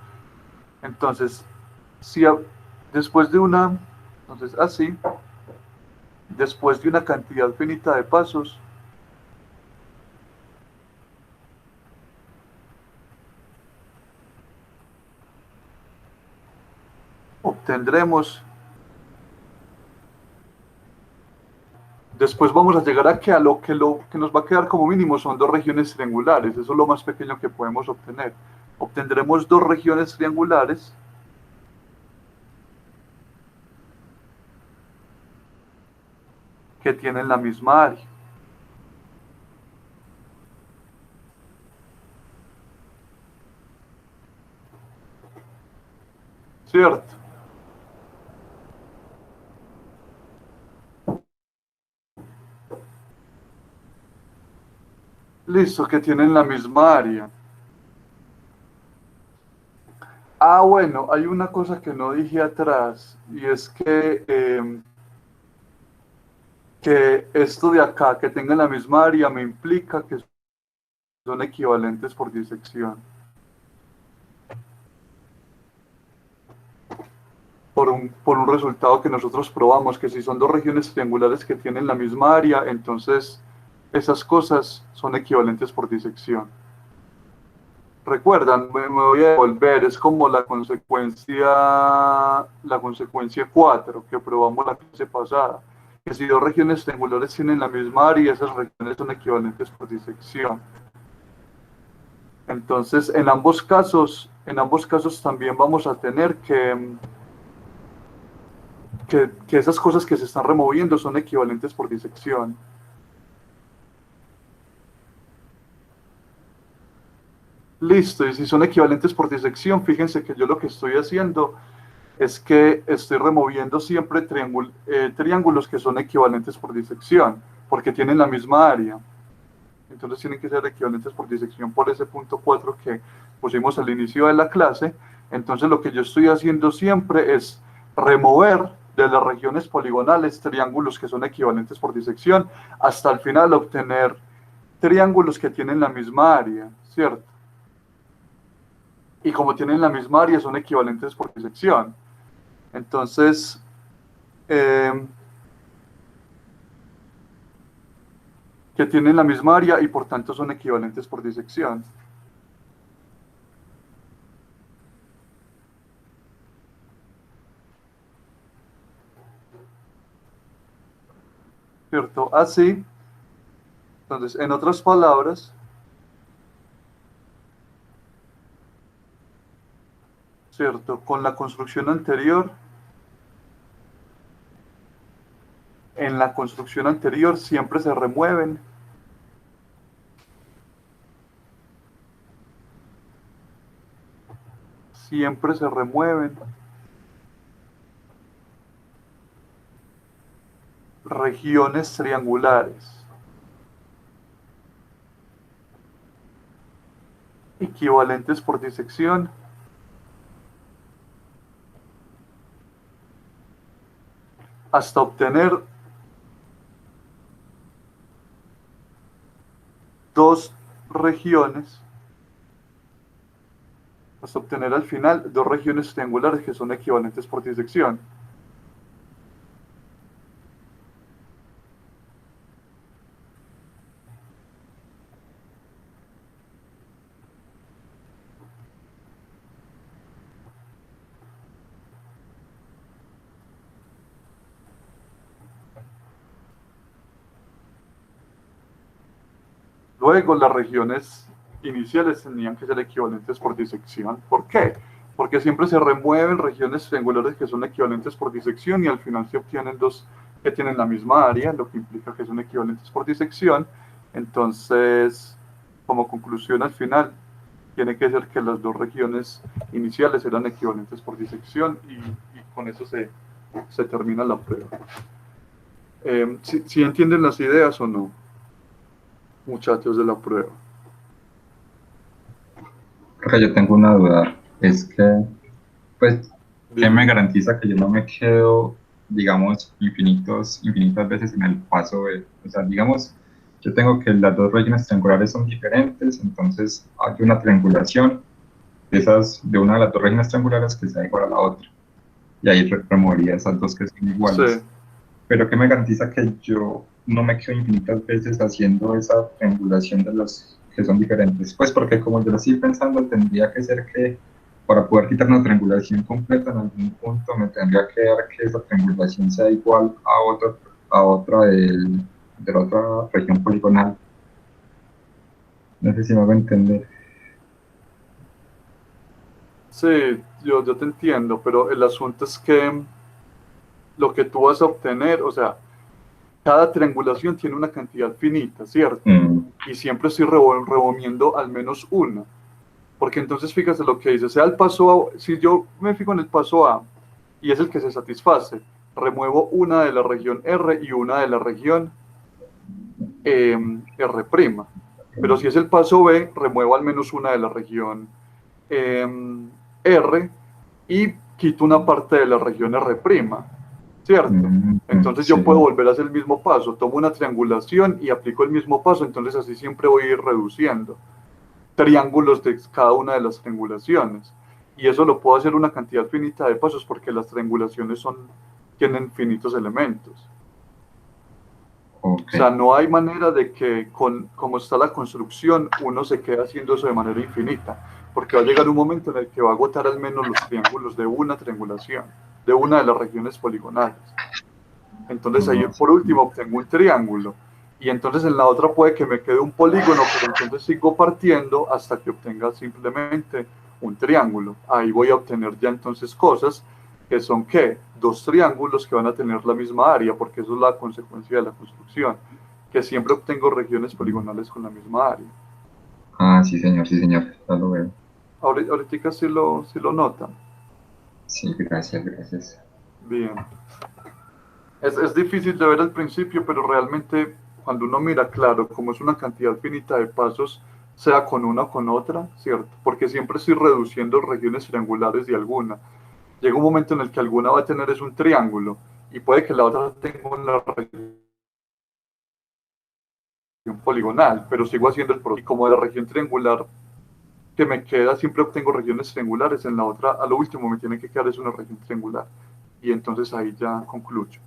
S1: Entonces, después de una cantidad finita de pasos, obtendremos. Después vamos a llegar a lo que nos va a quedar como mínimo son dos regiones triangulares. Eso es lo más pequeño que podemos obtener. Obtendremos dos regiones triangulares que tienen la misma área. ¿Cierto? Listo, que tienen la misma área. Ah, bueno, hay una cosa que no dije atrás, y es que esto de acá, que tengan la misma área, me implica que son equivalentes por disección. Por un resultado que nosotros probamos, que si son dos regiones triangulares que tienen la misma área, entonces esas cosas son equivalentes por disección. Recuerdan, me voy a devolver, es como la consecuencia 4 que probamos la clase pasada, que si dos regiones triangulares tienen la misma área, esas regiones son equivalentes por disección. Entonces, en ambos casos también vamos a tener que esas cosas que se están removiendo son equivalentes por disección. Listo, y si son equivalentes por disección, fíjense que yo lo que estoy haciendo es que estoy removiendo siempre triángulos que son equivalentes por disección, porque tienen la misma área. Entonces tienen que ser equivalentes por disección por ese punto 4 que pusimos al inicio de la clase. Entonces lo que yo estoy haciendo siempre es remover de las regiones poligonales triángulos que son equivalentes por disección hasta al final obtener triángulos que tienen la misma área, ¿cierto? Y como tienen la misma área son equivalentes por disección. Entonces, que tienen la misma área y por tanto son equivalentes por disección. ¿Cierto? Así, entonces, en otras palabras, ¿cierto? Con la construcción anterior, en la construcción anterior siempre se remueven regiones triangulares equivalentes por disección hasta obtener dos regiones, hasta obtener al final dos regiones triangulares que son equivalentes por disección. Luego, las regiones iniciales tenían que ser equivalentes por disección. ¿Por qué? Porque siempre se remueven regiones triangulares que son equivalentes por disección y al final se obtienen dos que tienen la misma área, lo que implica que son equivalentes por disección. Entonces, como conclusión al final, tiene que ser que las dos regiones iniciales eran equivalentes por disección y con eso se termina la prueba. ¿Sí entienden las ideas o no, muchachos de la prueba?
S2: Porque yo tengo una duda, es que, pues, ¿qué me garantiza que yo no me quedo, digamos, infinitas veces en el paso B? O sea, digamos, yo tengo que las dos regiones triangulares son diferentes, entonces hay una triangulación de una de las dos regiones triangulares que sea igual a la otra, y ahí removería esas dos que son iguales.
S1: Sí.
S2: Pero ¿qué me garantiza que yo no me quedo infinitas veces haciendo esa triangulación de los que son diferentes? Pues porque como yo lo estoy pensando, tendría que ser que para poder quitar una triangulación completa en algún punto me tendría que dar que esa triangulación sea igual a otra de la otra región poligonal. No sé si me hago entender.
S1: Sí, yo te entiendo, pero el asunto es que lo que tú vas a obtener, o sea, cada triangulación tiene una cantidad finita, ¿cierto? Y siempre estoy removiendo al menos una. Porque entonces fíjate lo que dice, sea el paso A, si yo me fijo en el paso A y es el que se satisface, remuevo una de la región R y una de la región R'. Pero si es el paso B, remuevo al menos una de la región R y quito una parte de la región R', ¿cierto? Entonces yo puedo volver a hacer el mismo paso, tomo una triangulación y aplico el mismo paso, entonces así siempre voy a ir reduciendo triángulos de cada una de las triangulaciones. Y eso lo puedo hacer una cantidad finita de pasos porque las triangulaciones tienen finitos elementos.
S2: Okay.
S1: O sea, no hay manera de que, como está la construcción, uno se quede haciendo eso de manera infinita, porque va a llegar un momento en el que va a agotar al menos los triángulos de una triangulación, de una de las regiones poligonales. Entonces ahí por último obtengo un triángulo, y entonces en la otra puede que me quede un polígono, pero entonces sigo partiendo hasta que obtenga simplemente un triángulo. Ahí voy a obtener ya entonces cosas que son, ¿qué? Dos triángulos que van a tener la misma área, porque eso es la consecuencia de la construcción, que siempre obtengo regiones poligonales con la misma área.
S2: Ah, sí señor, ya lo veo.
S1: Ahorita sí lo notan.
S2: Sí, gracias, gracias.
S1: Bien. Es difícil de ver al principio, pero realmente cuando uno mira claro, como es una cantidad finita de pasos, sea con una o con otra, ¿cierto? Porque siempre estoy reduciendo regiones triangulares de alguna. Llega un momento en el que alguna va a tener es un triángulo y puede que la otra tenga una región poligonal, pero sigo haciendo el proceso. Y como de la región triangular que me queda, siempre obtengo regiones triangulares, en la otra, a lo último, me tiene que quedar es una región triangular. Y entonces ahí ya concluyo.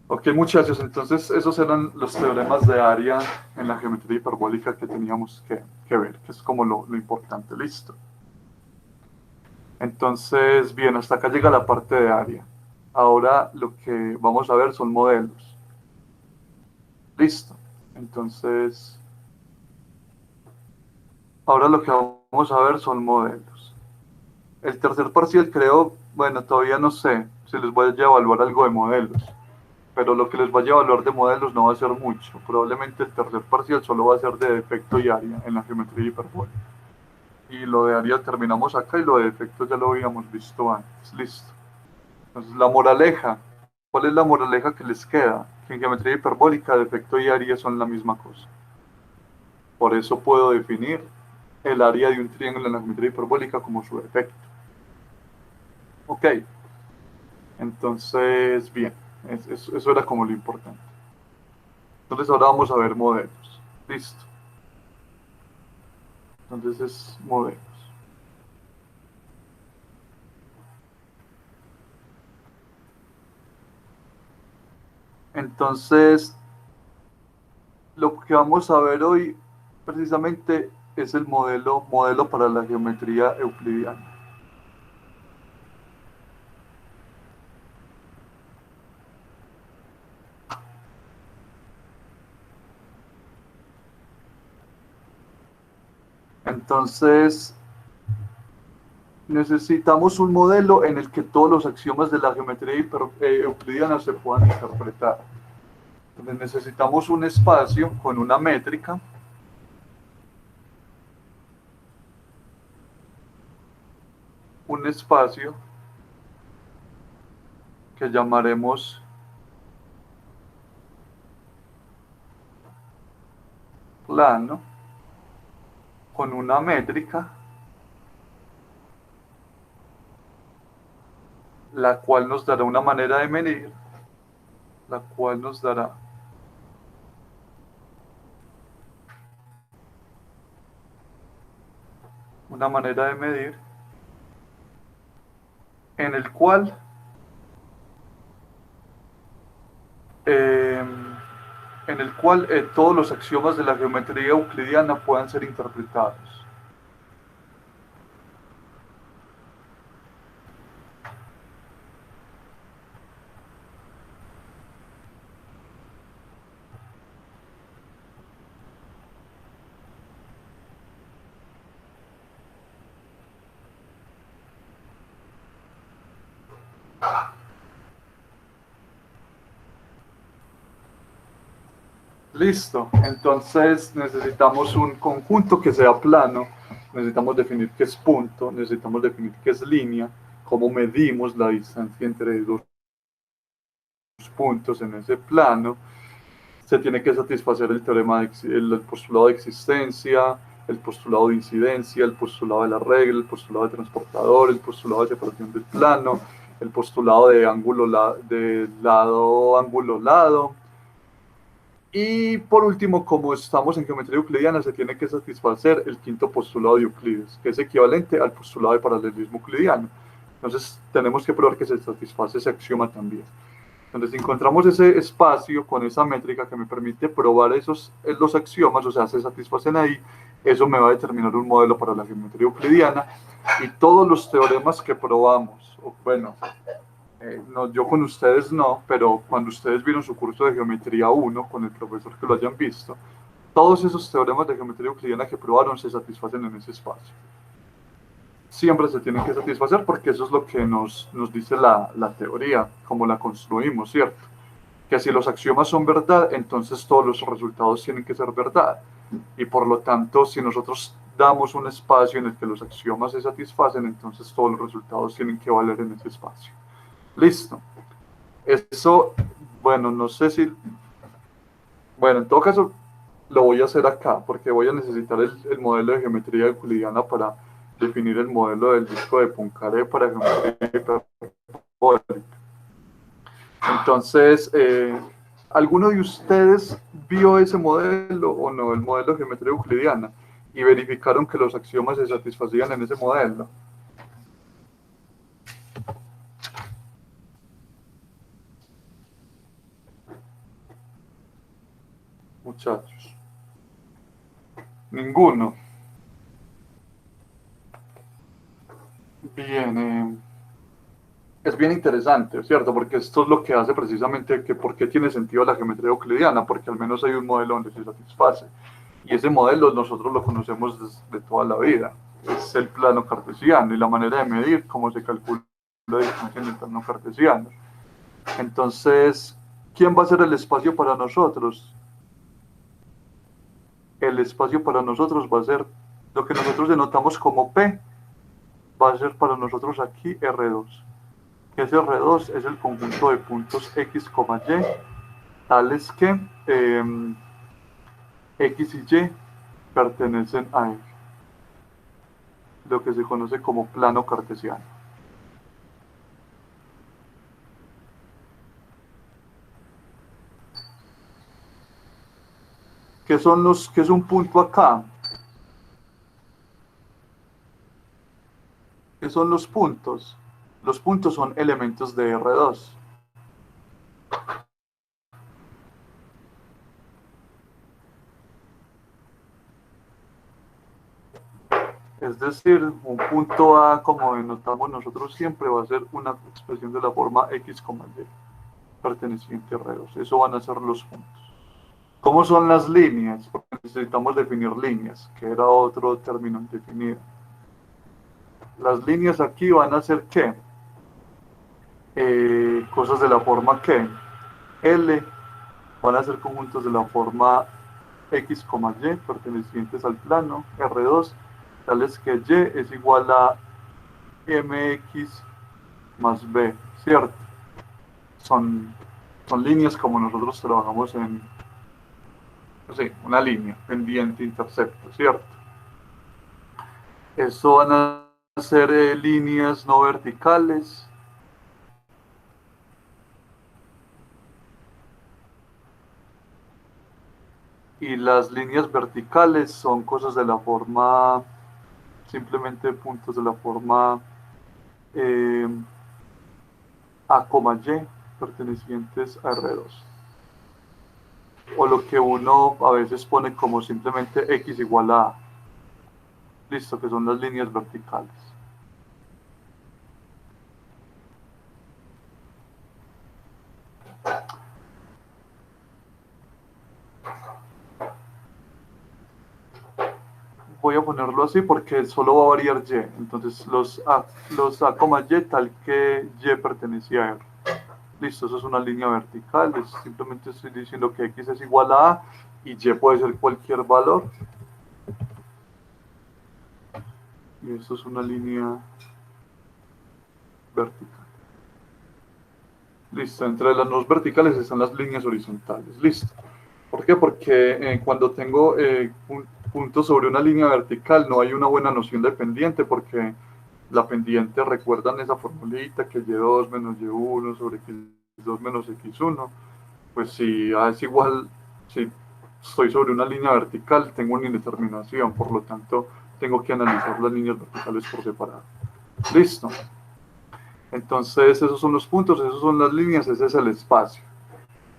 S1: Ok, muchachos, entonces esos eran los teoremas de área en la geometría hiperbólica que teníamos que ver, que es como lo importante, listo. Entonces, bien, hasta acá llega la parte de área. Ahora lo que vamos a ver son modelos. Listo. Entonces, ahora lo que vamos a ver son modelos. El tercer parcial creo, bueno, todavía no sé si les voy a evaluar algo de modelos, pero lo que les vaya a evaluar de modelos no va a ser mucho. Probablemente el tercer parcial solo va a ser de defecto y área en la geometría hiperbólica. Y lo de área terminamos acá y lo de defecto ya lo habíamos visto antes. Listo. Entonces, la moraleja. ¿Cuál es la moraleja que les queda? Que en geometría hiperbólica defecto y área son la misma cosa. Por eso puedo definir el área de un triángulo en la geometría hiperbólica como su defecto. Ok. Entonces, bien. Eso era como lo importante. Entonces ahora vamos a ver modelos. Listo. Entonces es modelos. Entonces, lo que vamos a ver hoy precisamente es el modelo para la geometría euclidiana. Entonces, necesitamos un modelo en el que todos los axiomas de la geometría euclidiana se puedan interpretar. Entonces, necesitamos un espacio con una métrica un espacio que llamaremos plano con una métrica la cual nos dará una manera de medir, la cual nos dará una manera de medir en el cual todos los axiomas de la geometría euclidiana puedan ser interpretados. Listo, entonces necesitamos un conjunto que sea plano, necesitamos definir qué es punto, necesitamos definir qué es línea, cómo medimos la distancia entre dos puntos en ese plano, se tiene que satisfacer el teorema el postulado de existencia, el postulado de incidencia, el postulado de la regla, el postulado de transportador, el postulado de separación del plano, el postulado de lado-ángulo-lado. Y por último, como estamos en geometría euclidiana, se tiene que satisfacer el quinto postulado de Euclides, que es equivalente al postulado de paralelismo euclidiano. Entonces, tenemos que probar que se satisface ese axioma también. Entonces, si encontramos ese espacio con esa métrica que me permite probar los axiomas, o sea, se satisfacen ahí, eso me va a determinar un modelo para la geometría euclidiana y todos los teoremas que probamos, bueno, no, yo con ustedes no, pero cuando ustedes vieron su curso de Geometría 1 con el profesor que lo hayan visto, todos esos teoremas de geometría euclidiana que probaron se satisfacen en ese espacio. Siempre se tienen que satisfacer porque eso es lo que nos dice la teoría, como la construimos, ¿cierto? Que si los axiomas son verdad, entonces todos los resultados tienen que ser verdad. Y por lo tanto, si nosotros damos un espacio en el que los axiomas se satisfacen, entonces todos los resultados tienen que valer en ese espacio. Listo. Eso, bueno, no sé si... Bueno, en todo caso, lo voy a hacer acá, porque voy a necesitar el modelo de geometría euclidiana para definir el modelo del disco de Poincaré para geometría hiperbólica. Entonces, ¿alguno de ustedes vio ese modelo o no, el modelo de geometría euclidiana, y verificaron que los axiomas se satisfacían en ese modelo? Muchachos. Ninguno. Bien, es bien interesante, ¿cierto? Porque esto es lo que hace precisamente que por qué tiene sentido la geometría euclidiana, porque al menos hay un modelo donde se satisface. Y ese modelo nosotros lo conocemos desde toda la vida. Es el plano cartesiano y la manera de medir cómo se calcula la distancia en el plano cartesiano. Entonces, ¿quién va a ser el espacio para nosotros? El espacio para nosotros va a ser lo que nosotros denotamos como P, va a ser para nosotros aquí R2. Ese R2 es el conjunto de puntos X, Y, tales que X y Y pertenecen a él, lo que se conoce como plano cartesiano. ¿Qué es un punto acá? ¿Qué son los puntos? Los puntos son elementos de R2. Es decir, un punto A, como denotamos nosotros siempre, va a ser una expresión de la forma X, Y, perteneciente a R2. Eso van a ser los puntos. ¿Cómo son las líneas? Porque necesitamos definir líneas, que era otro término indefinido. Las líneas aquí van a ser ¿qué? Cosas de la forma ¿qué? L van a ser conjuntos de la forma X, Y, pertenecientes al plano R2, tales que Y es igual a MX más B, ¿cierto? Son líneas como nosotros trabajamos en, no sé, una línea, pendiente, intercepto, ¿cierto? Eso van a ser líneas no verticales. Y las líneas verticales son cosas de la forma, simplemente puntos de la forma A, Y, pertenecientes a R2. O lo que uno a veces pone como simplemente X igual a A. Listo, que son las líneas verticales. Voy a ponerlo así porque solo va a variar Y. Entonces los A, Y tal que Y pertenecía a R. Listo, eso es una línea vertical. Simplemente estoy diciendo que X es igual a A y Y puede ser cualquier valor. Y eso es una línea vertical. Listo, entre las dos verticales están las líneas horizontales. Listo. ¿Por qué? Porque cuando tengo un punto sobre una línea vertical no hay una buena noción de pendiente, porque la pendiente, recuerdan esa formulita que y2 menos y1 sobre x2 menos x1, pues si A es igual, si estoy sobre una línea vertical tengo una indeterminación, por lo tanto tengo que analizar las líneas verticales por separado. Listo. Entonces esos son los puntos, esos son las líneas, ese es el espacio.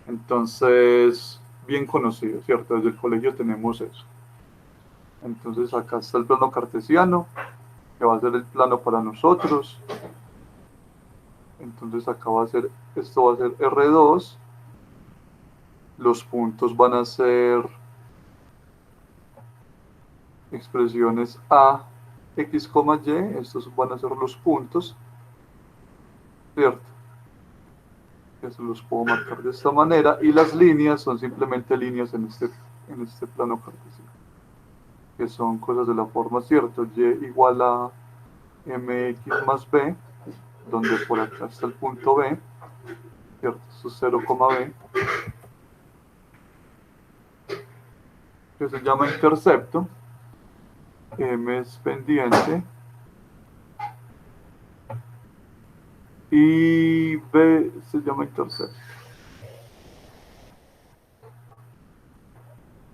S1: Entonces, bien conocido, ¿cierto? Desde el colegio tenemos eso. Entonces acá está el plano cartesiano, que va a ser el plano para nosotros. Entonces acá va a ser, esto va a ser R2. Los puntos van a ser expresiones A, X, Y. Estos van a ser los puntos, ¿cierto? Eso los puedo marcar de esta manera. Y las líneas son simplemente líneas en este plano cartesiano. que son cosas de la forma, ¿cierto? Y igual a mx más b, donde por acá está el punto B, ¿cierto? Esto es 0, B, que se llama intercepto, M es pendiente, y B se llama intercepto.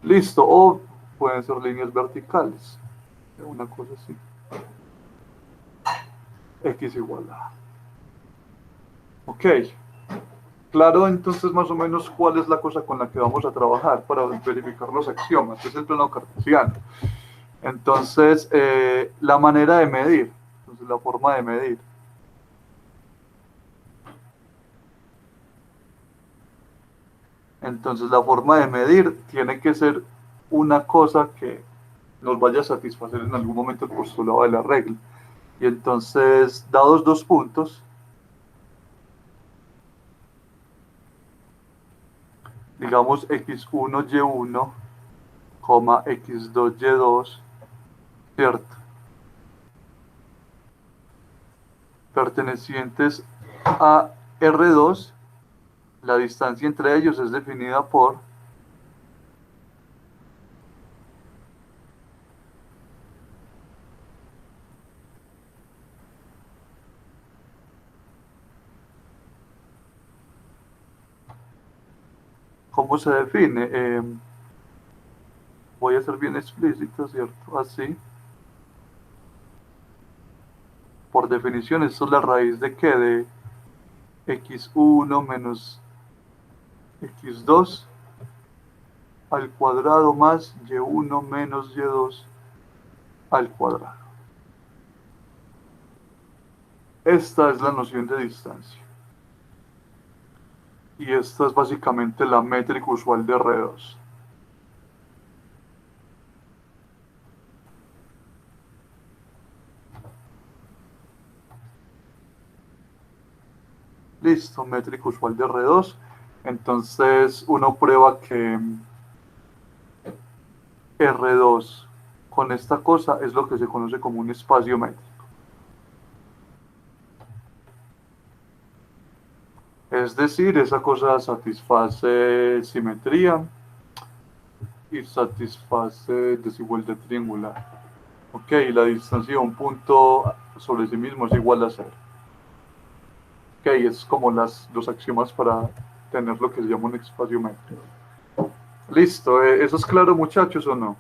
S1: Listo, o pueden ser líneas verticales, una cosa así. X igual a. Ok. Claro, entonces más o menos cuál es la cosa con la que vamos a trabajar para verificar los axiomas. Es el plano cartesiano. Entonces, la manera de medir, entonces la forma de medir. Entonces, la forma de medir tiene que ser una cosa que nos vaya a satisfacer en algún momento el postulado de la regla. Y entonces, dados dos puntos, digamos x1, y1, x2, y2, ¿cierto? Pertenecientes a R2, la distancia entre ellos es definida por ¿cómo se define? Voy a ser bien explícito, ¿cierto? Así. Por definición, esto es la raíz de ¿qué? De x1 menos x2 al cuadrado más y1 menos y2 al cuadrado. Esta es la noción de distancia. Y esta es básicamente la métrica usual de R2. Listo, métrica usual de R2. Entonces uno prueba que R2 con esta cosa es lo que se conoce como un espacio métrico. Es decir, esa cosa satisface simetría y satisface desigualdad triangular. Ok, la distancia de un punto sobre sí mismo es igual a 0. Ok, es como los axiomas para tener lo que se llama un espacio métrico. Listo, ¿eso es claro, muchachos, o no?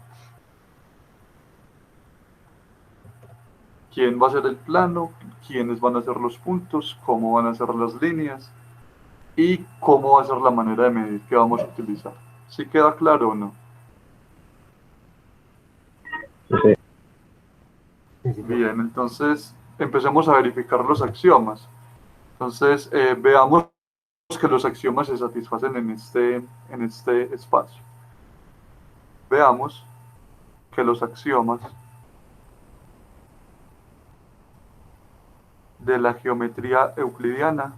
S1: ¿Quién va a ser el plano? ¿Quiénes van a ser los puntos? ¿Cómo van a ser las líneas? ¿Y cómo va a ser la manera de medir que vamos a utilizar? ¿Sí queda claro o no?
S4: Sí.
S1: Bien, entonces empecemos a verificar los axiomas. Entonces, veamos que los axiomas se satisfacen en este espacio. Veamos que los axiomas de la geometría euclidiana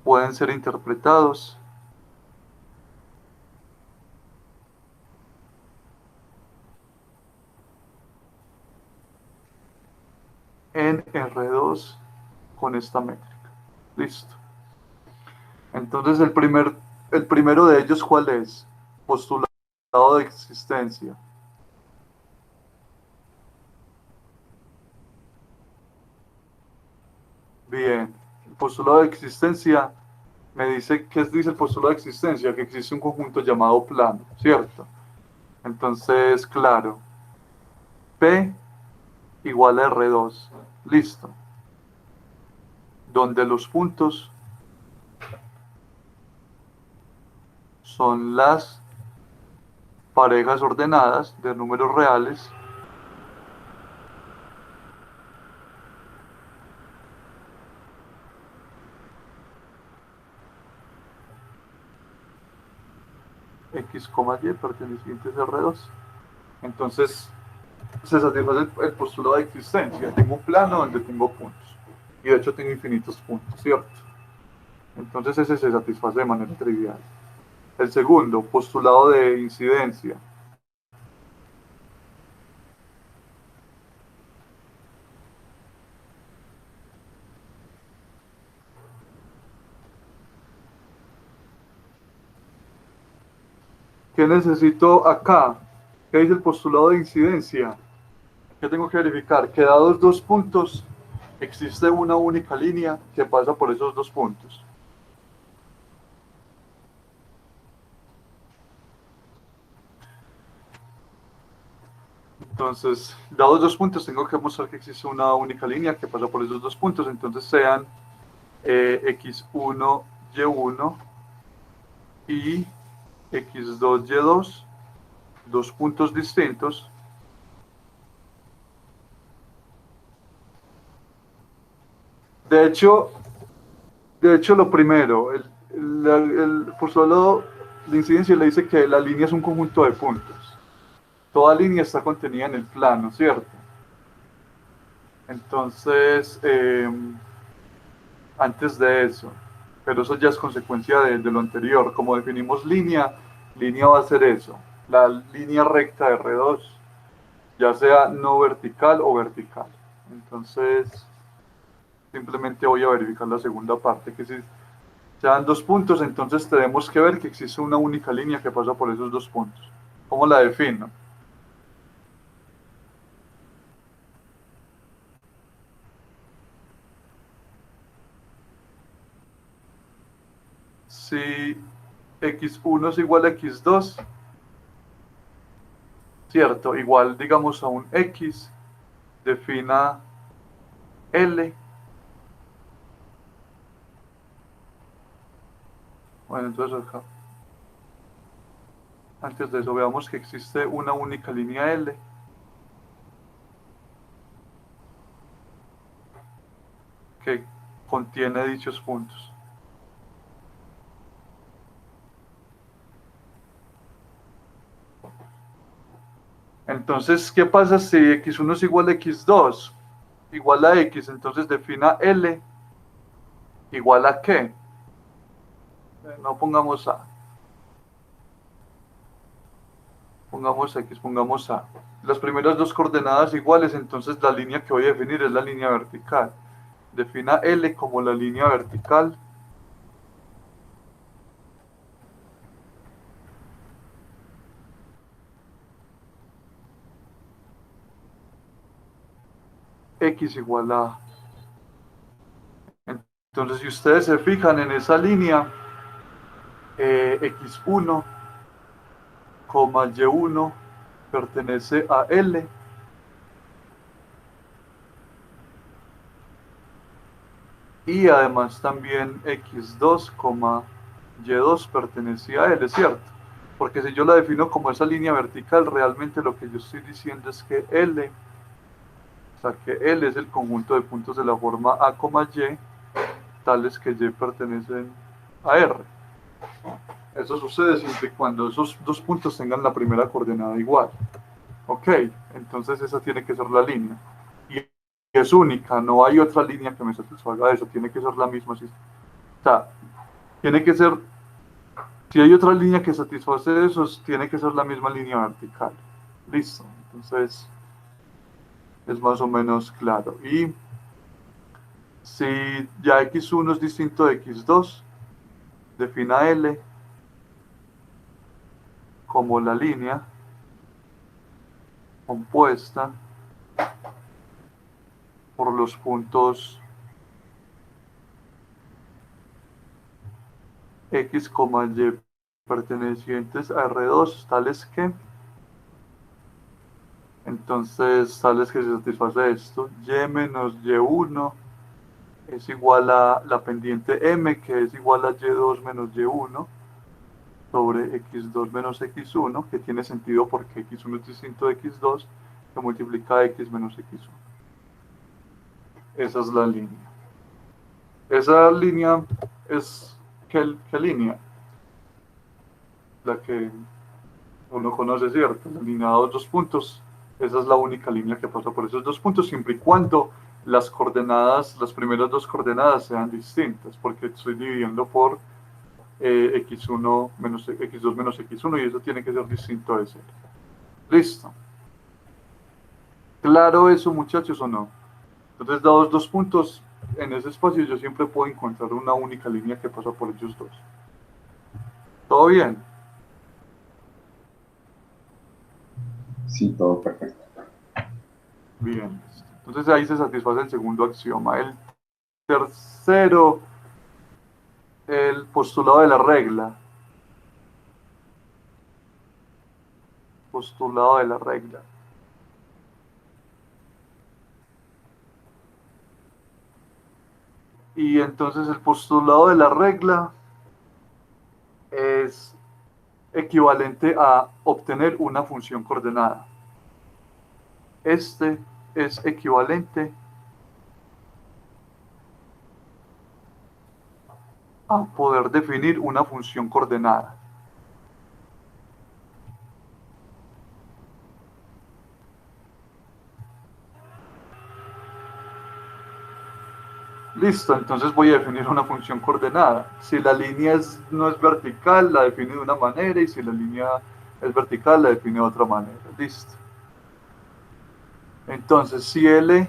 S1: pueden ser interpretados en R2 con esta métrica. Listo. Entonces el primero de ellos, ¿cuál es? Postulado de existencia. Bien, el postulado de existencia me dice, ¿qué dice el postulado de existencia? Que existe un conjunto llamado plano, ¿cierto? Entonces, claro, P igual a R2, listo. Donde los puntos son las parejas ordenadas de números reales x, y pertenecientes a R2. Entonces, se satisface el postulado de existencia. Tengo un plano donde tengo puntos. Y de hecho tengo infinitos puntos, ¿cierto? Entonces ese se satisface de manera trivial. El segundo, postulado de incidencia. ¿Qué necesito acá? ¿Qué dice el postulado de incidencia? ¿Qué tengo que verificar? Que dados dos puntos, existe una única línea que pasa por esos dos puntos. Entonces, dados dos puntos, tengo que mostrar que existe una única línea que pasa por esos dos puntos. Entonces, sean x1, y1 y x2, y2, dos puntos distintos. De hecho, lo primero, el postulado de incidencia le dice que la línea es un conjunto de puntos. Toda línea está contenida en el plano, ¿cierto? Entonces, antes de eso, pero eso ya es consecuencia de lo anterior. Como definimos línea va a ser eso, la línea recta de R2, ya sea no vertical o vertical. Entonces, simplemente voy a verificar la segunda parte, que si se dan dos puntos, entonces tenemos que ver que existe una única línea que pasa por esos dos puntos. ¿Cómo la defino? Si x1 es igual a x2, ¿cierto? Igual, digamos, a un x, defina L. Bueno, entonces acá, antes de eso, veamos que existe una única línea L. Que contiene dichos puntos. Entonces, ¿qué pasa si x1 es igual a x2? Igual a x, entonces defina L igual a ¿qué? No pongamos A. Pongamos X, pongamos A. Las primeras dos coordenadas iguales, entonces la línea que voy a definir es la línea vertical. Defina L como la línea vertical. X igual a A. Entonces, si ustedes se fijan en esa línea, X1, Y1 pertenece a L. Y además también X2, Y2 pertenece a L, ¿cierto? Porque si yo la defino como esa línea vertical, realmente lo que yo estoy diciendo es que L, o sea, que L es el conjunto de puntos de la forma A, Y, tales que Y pertenecen a R. Eso sucede siempre y cuando esos dos puntos tengan la primera coordenada igual. Ok, entonces esa tiene que ser la línea. Y es única, no hay otra línea que me satisfaga eso, tiene que ser la misma. O sea, tiene que ser, si hay otra línea que satisface eso, tiene que ser la misma línea vertical. Listo, entonces es más o menos claro. Y si ya x1 es distinto de x2, defina L como la línea compuesta por los puntos x, y pertenecientes a R2, tales que, entonces, tales que se satisface esto, y menos y1 es igual a la pendiente m, que es igual a y2 menos y1, sobre x2 menos x1, que tiene sentido porque x1 es distinto de x2, que multiplica x menos x1. Esa es la línea. Esa línea es, ¿qué línea? La que uno conoce, ¿cierto? La línea de dos puntos. Esa es la única línea que pasa por esos dos puntos, siempre y cuando las coordenadas, las primeras dos coordenadas sean distintas, porque estoy dividiendo por x1 menos x2 menos x1 y eso tiene que ser distinto de 0. Listo. ¿Claro eso, muchachos, o no? Entonces, dados dos puntos en ese espacio, yo siempre puedo encontrar una única línea que pasa por ellos dos. ¿Todo bien?
S2: Sí, todo perfecto.
S1: Bien. Entonces ahí se satisface el segundo axioma. El tercero, el postulado de la regla. Postulado de la regla. Y entonces el postulado de la regla es equivalente a obtener una función coordenada. Este es equivalente a poder definir una función coordenada. Listo, entonces voy a definir una función coordenada. Si la línea no es vertical, la define de una manera, y si la línea es vertical, la define de otra manera. Listo. Entonces, si L,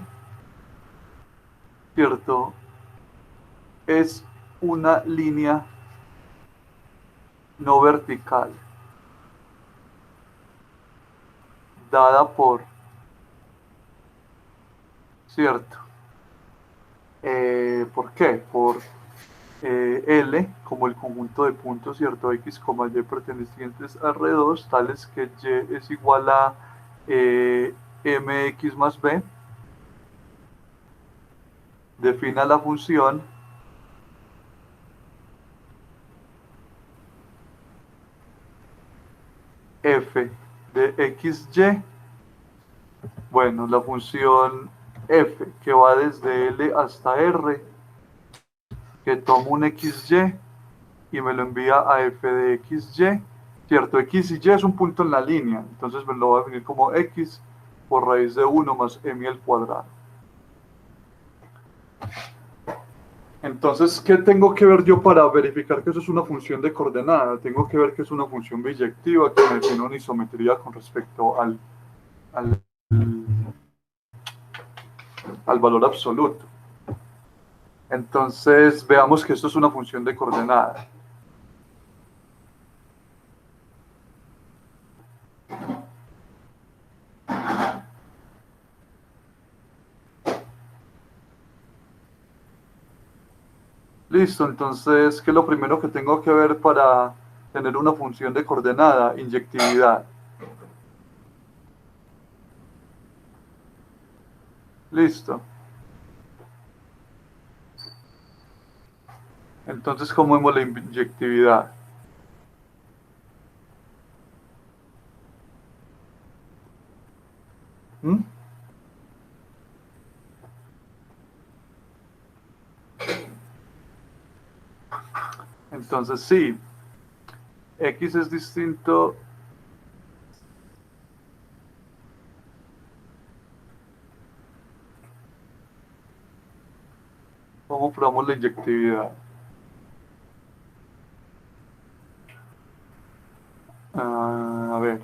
S1: ¿cierto?, es una línea no vertical dada por, ¿cierto? ¿Por qué? Por L como el conjunto de puntos, ¿cierto? X, Y pertenecientes a R2, tales que Y es igual a mx más b. Defina la función f de xy. Bueno, la función f que va desde L hasta R, que toma un xy y me lo envía a f de xy, ¿cierto? X y y es un punto en la línea, entonces me lo voy a definir como x por raíz de 1 más m al cuadrado. Entonces, ¿qué tengo que ver yo para verificar que eso es una función de coordenada? Tengo que ver que es una función biyectiva, que me define una isometría con respecto al valor absoluto. Entonces, veamos que esto es una función de coordenada. Listo, entonces, ¿qué es lo primero que tengo que ver para tener una función de coordenada? Inyectividad. Listo. Entonces, ¿cómo vemos la inyectividad? ¿Mm? Entonces, sí, X es distinto. ¿Cómo probamos la inyectividad? A ver.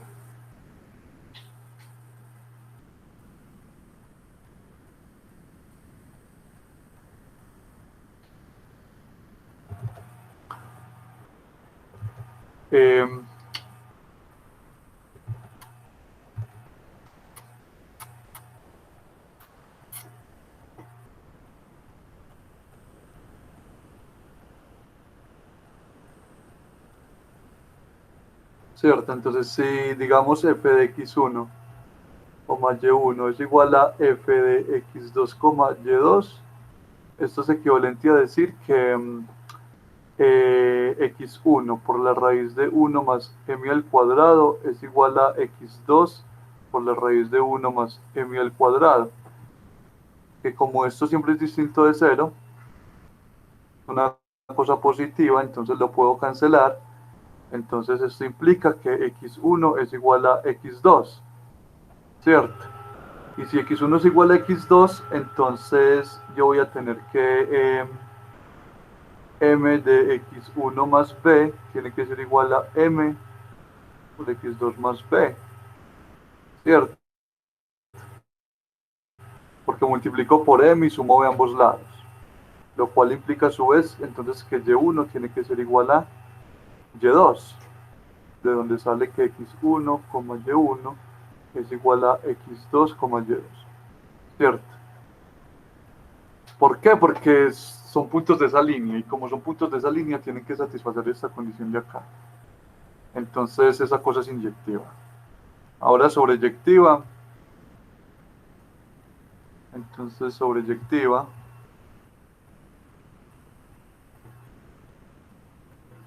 S1: Cierto, entonces si digamos f de x1, y1 es igual a f de x2, y2, esto es equivalente a decir que x1 por la raíz de 1 más m al cuadrado es igual a x2 por la raíz de 1 más m al cuadrado. Que como esto siempre es distinto de 0, una cosa positiva, entonces lo puedo cancelar. Entonces esto implica que x1 es igual a x2, ¿cierto? Y si x1 es igual a x2, entonces yo voy a tener que m de x1 más b tiene que ser igual a m por x2 más b, ¿cierto? Porque multiplico por m y sumo de ambos lados, lo cual implica a su vez entonces que y1 tiene que ser igual a y2, de donde sale que x1, y1 es igual a x2, y2, ¿cierto? ¿Por qué? Porque son puntos de esa línea, y como son puntos de esa línea tienen que satisfacer esta condición de acá. Entonces esa cosa es inyectiva. Ahora sobreyectiva. Entonces sobreyectiva.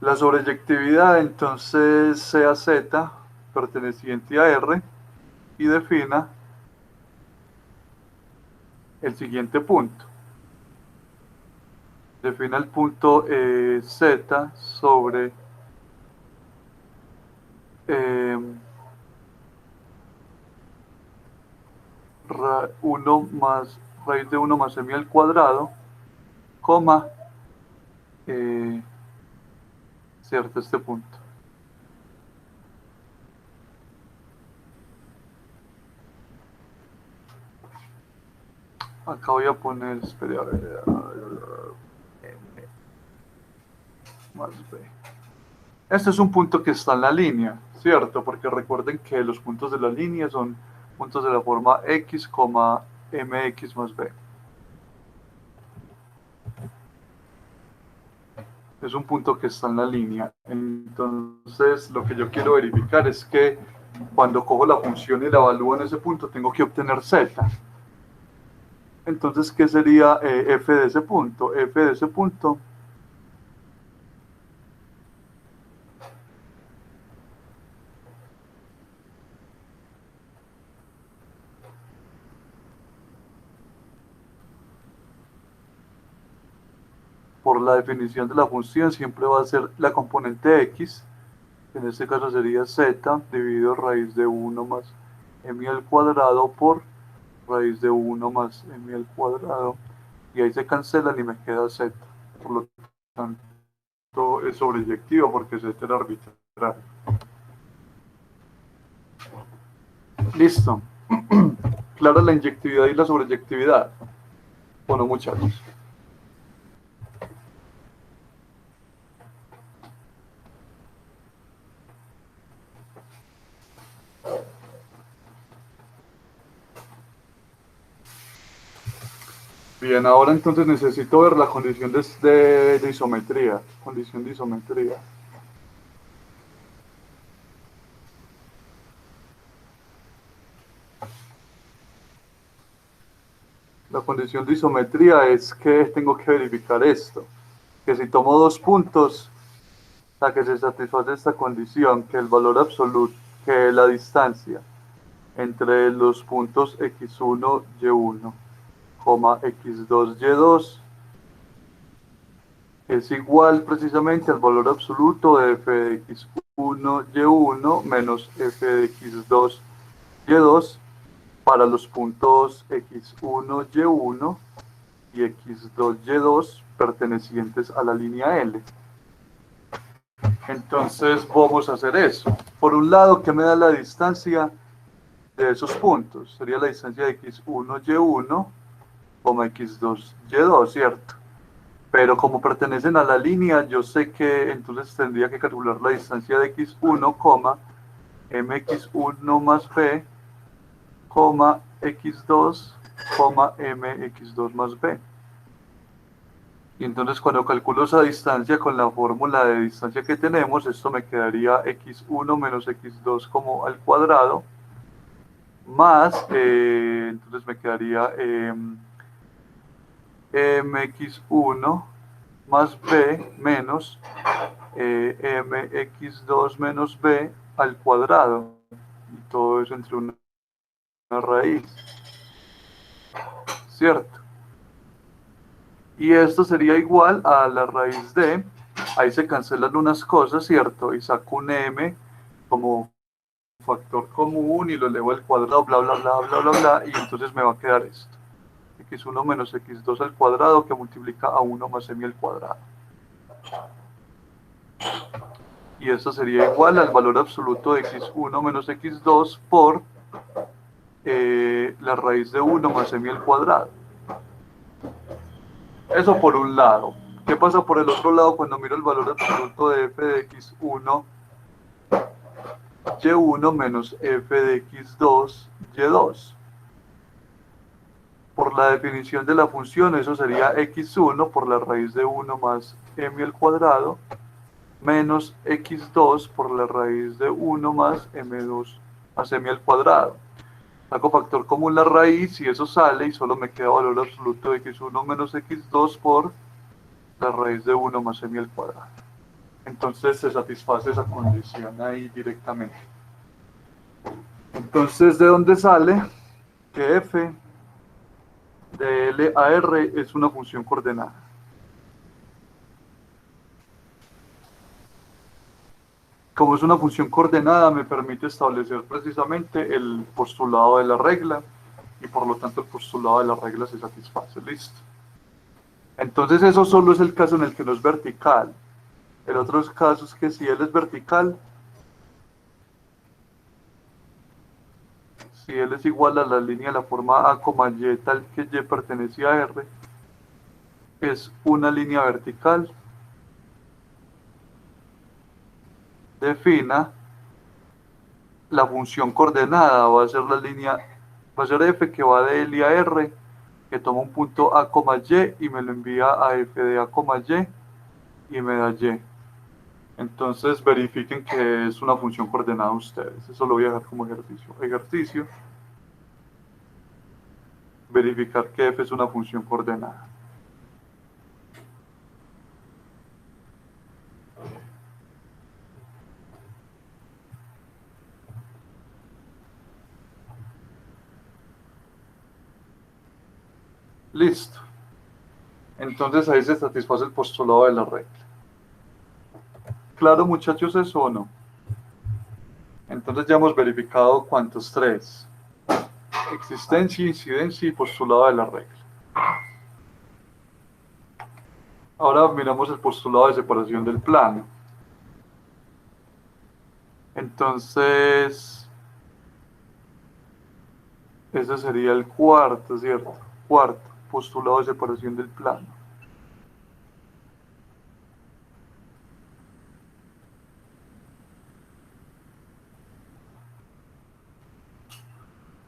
S1: La sobreyectividad entonces sea z perteneciente a R y defina el siguiente punto. Defina el punto z sobre 1 más raíz de 1 más m al cuadrado, coma, cierto, este punto. Acá voy a poner, espera, a ver, m más b. Este es un punto que está en la línea, ¿cierto? Porque recuerden que los puntos de la línea son puntos de la forma x, mx más b. Es un punto que está en la línea. Entonces, lo que yo quiero verificar es que cuando cojo la función y la evalúo en ese punto, tengo que obtener z. Entonces, ¿qué sería f de ese punto? F de ese punto por la definición de la función siempre va a ser la componente x, en este caso sería z dividido raíz de 1 más m al cuadrado por raíz de 1 más m al cuadrado, y ahí se cancelan y me queda z. Por lo tanto es sobreyectivo porque z era arbitrario. Listo. Clara la inyectividad y la sobreyectividad. Bueno, muchachos. Bien, ahora entonces necesito ver la condición de isometría. Condición de isometría. La condición de isometría es que tengo que verificar esto. Que si tomo dos puntos, o sea, que se satisface esta condición, que el valor absoluto, que la distancia entre los puntos x1, y1, x2, y2 es igual precisamente al valor absoluto de f de x1, y1 menos f de x2, y2 para los puntos x1, y1 y x2, y2 pertenecientes a la línea L. Entonces vamos a hacer eso. Por un lado, ¿qué me da la distancia de esos puntos? Sería la distancia de x1, y1, x2, y2, ¿cierto? Pero como pertenecen a la línea, yo sé que entonces tendría que calcular la distancia de x1, mx1 más b, x2, mx2 más b. Y entonces cuando calculo esa distancia con la fórmula de distancia que tenemos, esto me quedaría x1 menos x2 como al cuadrado, más, entonces me quedaría mx1 más b menos mx2 menos b al cuadrado. Y todo eso entre una raíz, ¿cierto? Y esto sería igual a la raíz de, ahí se cancelan unas cosas, ¿cierto? Y saco un m como factor común y lo elevo al cuadrado, bla, bla, bla, bla, bla, bla, y entonces me va a quedar esto. X1 menos X2 al cuadrado que multiplica a 1 más m al cuadrado. Y esto sería igual al valor absoluto de X1 menos X2 por la raíz de 1 más m al cuadrado. Eso por un lado. ¿Qué pasa por el otro lado cuando miro el valor absoluto de f de X1? Y1 menos f de X2, Y2. Por la definición de la función, eso sería X1 por la raíz de 1 más m al cuadrado, menos X2 por la raíz de 1 más m2 más m al cuadrado. Saco factor común la raíz y eso sale y solo me queda valor absoluto de X1 menos X2 por la raíz de 1 más m al cuadrado. Entonces se satisface esa condición ahí directamente. Entonces, ¿de dónde sale? Que f de L a R es una función coordenada. Como es una función coordenada, me permite establecer precisamente el postulado de la regla y por lo tanto el postulado de la regla se satisface. Listo. Entonces eso solo es el caso en el que no es vertical. El otro caso es que si L es vertical, si L es igual a la línea de la forma A, Y tal que Y pertenece a R, es una línea vertical. Defina la función coordenada, va a ser la línea, va a ser f que va de L a R, que toma un punto A, Y y me lo envía a f de A, Y me da Y. Entonces verifiquen que es una función coordenada ustedes. Eso lo voy a dejar como ejercicio. Ejercicio. Verificar que f es una función coordenada. Listo. Entonces ahí se satisface el postulado de la regla. ¿Claro, muchachos, eso o no? Entonces ya hemos verificado cuántos tres. Existencia, incidencia y postulado de la regla. Ahora miramos el postulado de separación del plano. Entonces, ese sería el cuarto, ¿cierto? Cuarto, postulado de separación del plano.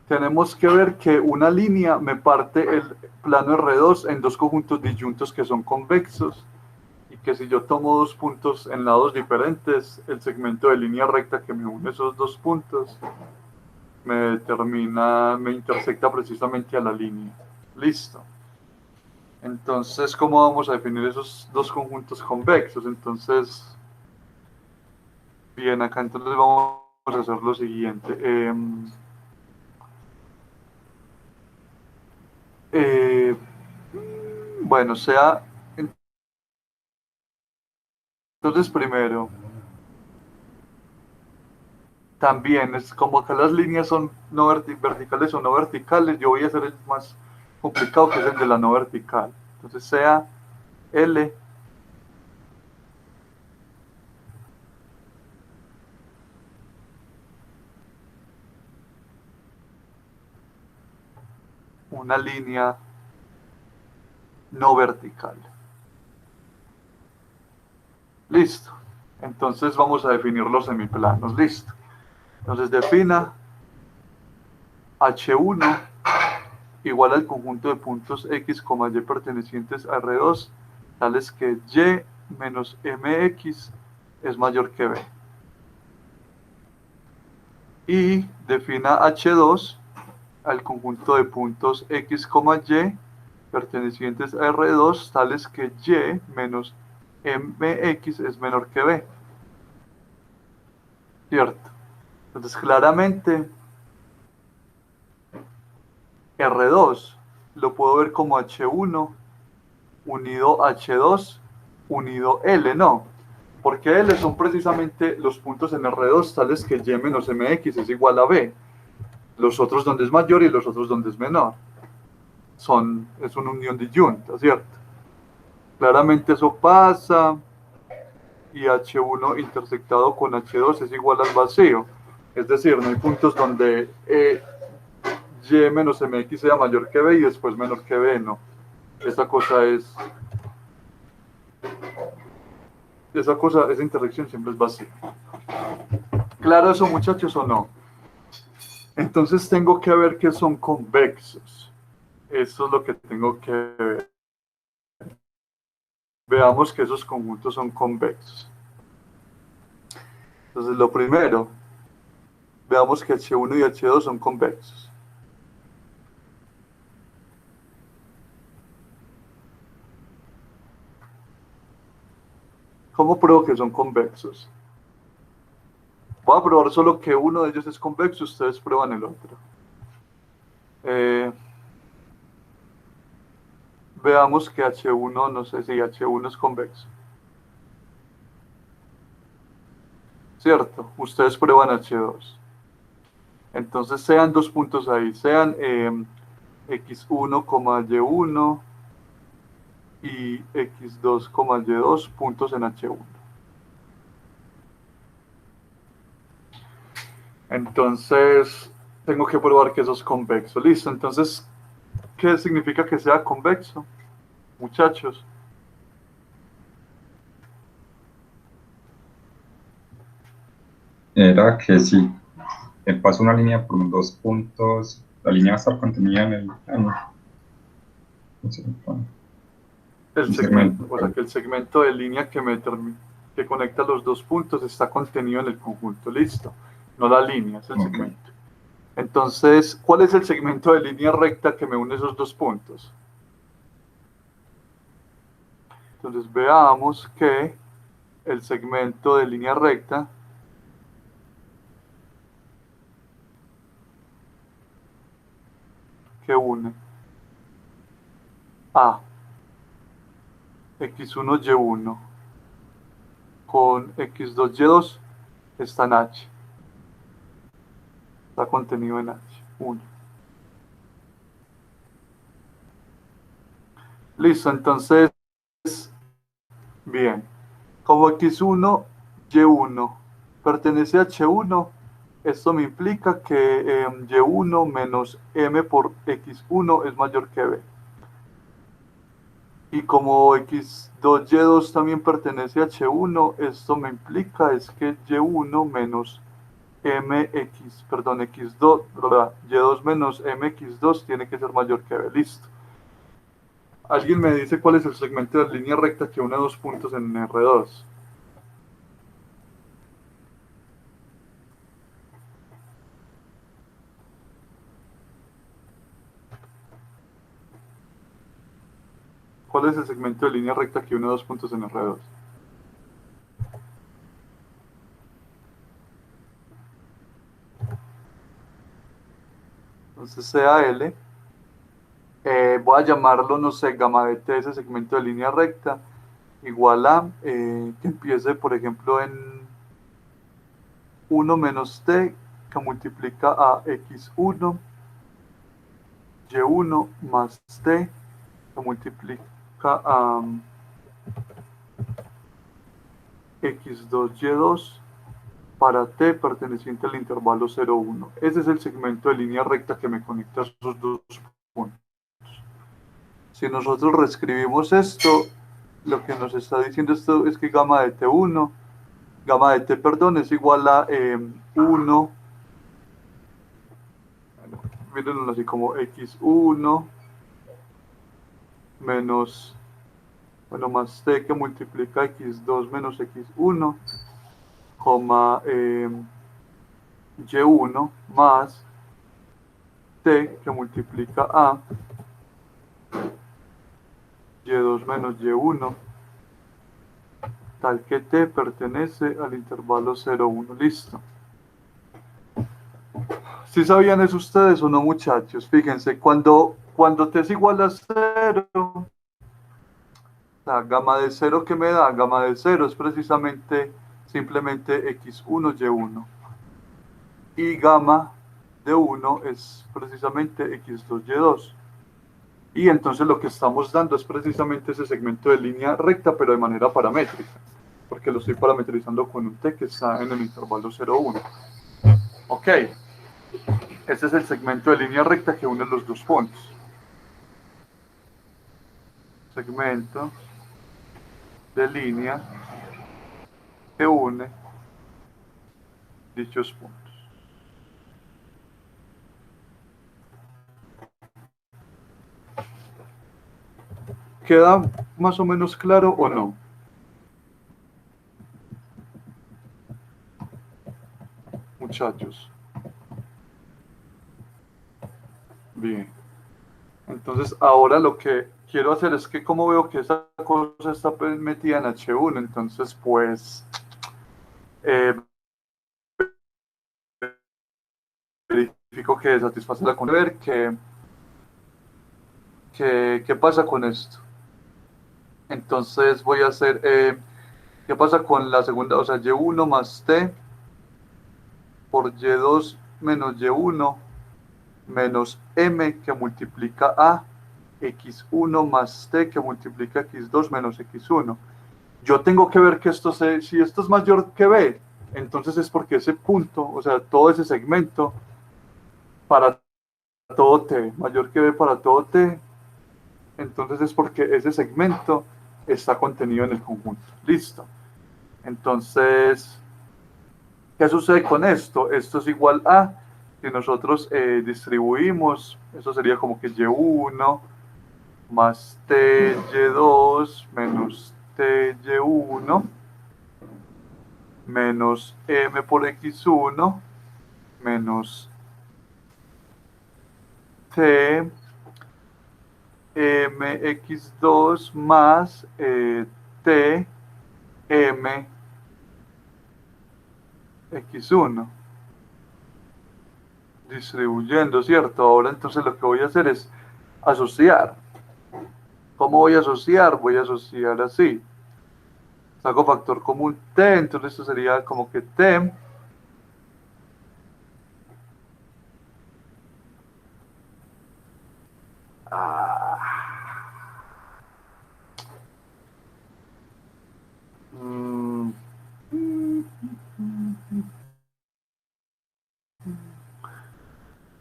S1: Tenemos que ver que una línea me parte el plano R2 en dos conjuntos disyuntos que son convexos y que si yo tomo dos puntos en lados diferentes, el segmento de línea recta que me une esos dos puntos me intersecta precisamente a la línea. Listo. Entonces, ¿cómo vamos a definir esos dos conjuntos convexos? Entonces, bien, acá entonces vamos a hacer lo siguiente. Bueno, sea... Entonces, primero, también es como acá las líneas son no verticales o no verticales, yo voy a hacer el más complicado que es el de la no vertical. Entonces, sea L una línea no vertical. Listo. Entonces vamos a definir los semiplanos. Listo. Entonces defina H1 igual al conjunto de puntos X, Y pertenecientes a R2, tales que Y menos MX es mayor que B. Y defina H2 al conjunto de puntos X, Y pertenecientes a R2, tales que Y menos MX es menor que B. ¿Cierto? Entonces, claramente, R2 lo puedo ver como H1 unido H2 unido L, ¿no? porque L son precisamente los puntos en R2 tales que Y menos MX es igual a B, los otros donde es mayor y los otros donde es menor. Es una unión disyunta, ¿cierto? Claramente eso pasa y H1 intersectado con H2 es igual al vacío. Es decir, no hay puntos donde Y menos MX sea mayor que B y después menor que B, no. Esa intersección siempre es vacía. ¿Claro eso, muchachos, o no? Entonces tengo que ver que son convexos. Eso es lo que tengo que ver. Veamos que esos conjuntos son convexos. Entonces, lo primero, veamos que H1 y H2 son convexos. ¿Cómo pruebo que son convexos? Voy a probar solo que uno de ellos es convexo, ustedes prueban el otro. Veamos que H1, no sé si H1 es convexo. ¿Cierto? Ustedes prueban H2. Entonces sean dos puntos ahí, sean X1, Y1 y X2, Y2 puntos en H1. Entonces tengo que probar que eso es convexo. Listo, entonces, ¿qué significa que sea convexo? Muchachos.
S2: Era que si paso una línea por dos puntos, la línea va a estar contenida en el plano.
S1: El segmento, o sea que el segmento de línea que conecta los dos puntos está contenido en el conjunto, listo. No la línea, es el segmento. Entonces, ¿cuál es el segmento de línea recta que me une esos dos puntos? Entonces veamos que el segmento de línea recta que une a X1, Y1 con X2, Y2 está en H. Está contenido en H1. Listo, entonces, bien. Como X1, Y1 pertenece a H1, esto me implica que Y1 menos M por X1 es mayor que B. Y como X2, Y2 también pertenece a H1, esto me implica es que Y1 menos X2, Y2 menos MX2 tiene que ser mayor que B. Listo. ¿Alguien me dice cuál es el segmento de línea recta que une dos puntos en R2? ¿Cuál es el segmento de línea recta que une dos puntos en R2? Entonces CAL, voy a llamarlo, no sé, gamma de T, ese segmento de línea recta, igual a, que empiece, por ejemplo, en 1 menos T, que multiplica a X1, Y1 más T, que multiplica a X2, Y2, para T perteneciente al intervalo 0, 1. Ese es el segmento de línea recta que me conecta a esos dos puntos. Si nosotros reescribimos esto, lo que nos está diciendo esto es que gamma de T, perdón, es igual a 1, mírenlo así como X1 menos, más T que multiplica X2 menos X1, coma Y1 más T que multiplica a Y2 menos Y1, tal que T pertenece al intervalo 0, 1. Listo. ¿Sí sabían eso ustedes o no, muchachos? Fíjense, cuando T es igual a 0, recta, gamma de 0 que me da, gamma de 0 es precisamente simplemente x1, y1. Y gamma de 1 es precisamente x2, y2. Y entonces lo que estamos dando es precisamente ese segmento de línea recta, pero de manera paramétrica, porque lo estoy parametrizando con un t que está en el intervalo 0, 1. Ok, ese es el segmento de línea recta que une los dos puntos. Segmento de línea que une dichos puntos. ¿Queda más o menos claro o no? Muchachos. Bien. Entonces ahora lo que quiero hacer es que como veo que esa cosa está metida en H1, entonces pues verifico que satisface la condición. Ver qué pasa con esto. Entonces voy a hacer, ¿qué pasa con la segunda? O sea, y1 más t por y2 menos y1 menos m que multiplica a x1 más t que multiplica x2 menos x1. Yo tengo que ver que esto si esto es mayor que b, entonces es porque ese punto, o sea, todo ese segmento para todo t, mayor que b para todo t, entonces es porque ese segmento está contenido en el conjunto. Listo. Entonces, ¿qué sucede con esto? Esto es igual a, si nosotros distribuimos, eso sería como que y1 más t y2 menos t y1 menos m por x1 menos t mx2 más t m x1 distribuyendo, ¿cierto? Ahora entonces lo que voy a hacer es asociar. ¿Cómo voy a asociar? Voy a asociar así. Saco factor común t, entonces esto sería como que t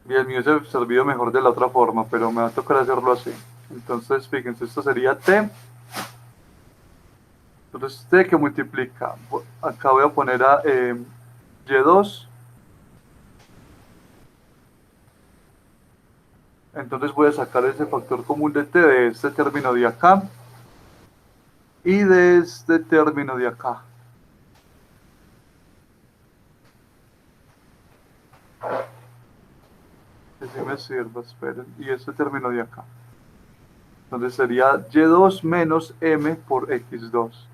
S1: Bien, mío se ha servido mejor de la otra forma, pero me va a tocar hacerlo así. Entonces, fíjense, esto sería t. Entonces, t que multiplica. Acá voy a poner a y2. Entonces voy a sacar ese factor común de t de este término de acá y de este término de acá. Que si me sirva, esperen. Y este término de acá. Entonces sería y2 menos m por x2.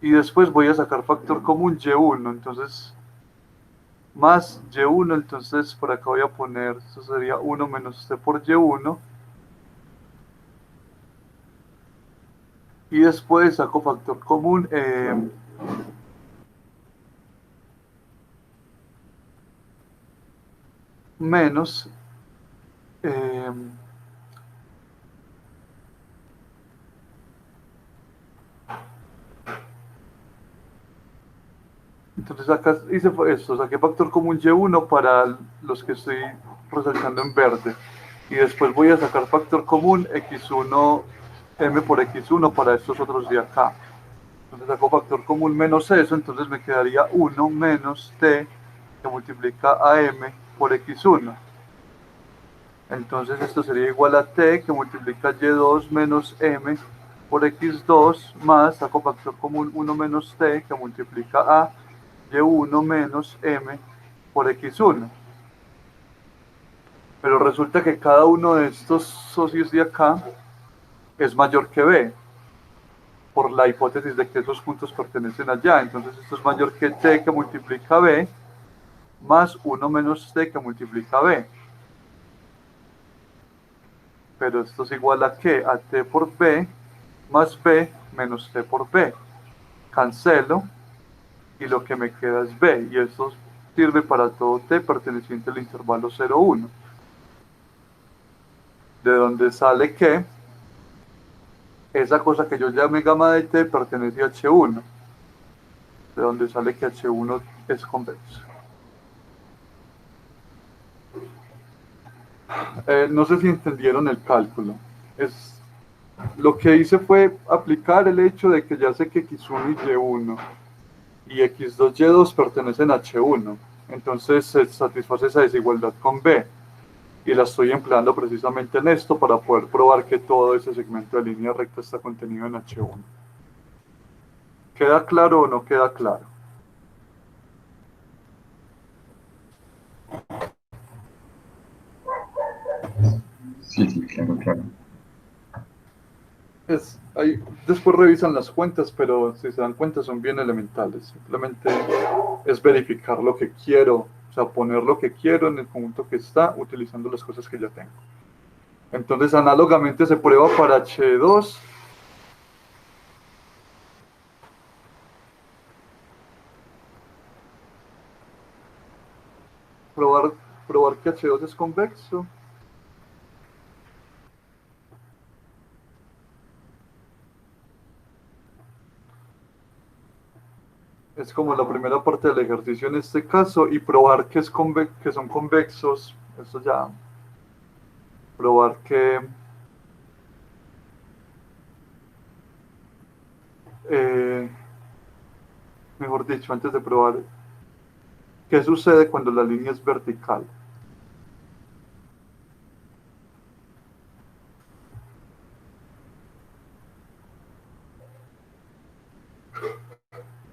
S1: Y después voy a sacar factor común y1. Entonces, más y1. Entonces por acá voy a poner, eso sería 1 menos t por y1. Y después saco factor común menos entonces acá hice esto, saqué factor común y1 para los que estoy resaltando en verde. Y después voy a sacar factor común x1 m por x1 para estos otros de acá. Entonces saco factor común menos eso, entonces me quedaría 1 menos t que multiplica a m por x1. Entonces esto sería igual a t que multiplica y2 menos m por x2 más, saco factor común 1 menos t que multiplica a y1 menos m por x1. Pero resulta que cada uno de estos socios de acá es mayor que b, por la hipótesis de que esos puntos pertenecen allá. Entonces esto es mayor que t que multiplica b más 1 menos t que multiplica b. Pero esto es igual a ¿qué? A t por b más b menos c por b. Cancelo y lo que me queda es b, y esto sirve para todo t perteneciente al intervalo 0, 1. De donde sale que esa cosa que yo llamé gamma de t pertenece a H1, de donde sale que H1 es convexo. No sé si entendieron el cálculo. Lo que hice fue aplicar el hecho de que ya sé que X1 y Y1 y X2 y Y2 pertenecen a H1. Entonces se satisface esa desigualdad con B. Y la estoy empleando precisamente en esto para poder probar que todo ese segmento de línea recta está contenido en H1. ¿Queda claro o no queda claro?
S2: Sí, sí, claro, claro.
S1: Después revisan las cuentas, pero si se dan cuenta son bien elementales. Simplemente es verificar lo que quiero, o sea, poner lo que quiero en el conjunto que está, utilizando las cosas que ya tengo. Entonces, análogamente se prueba para H2. Probar que H2 es convexo. Es como la primera parte del ejercicio en este caso, y probar que son convexos. Eso ya. Probar que mejor dicho, antes de probar, ¿qué sucede cuando la línea es vertical?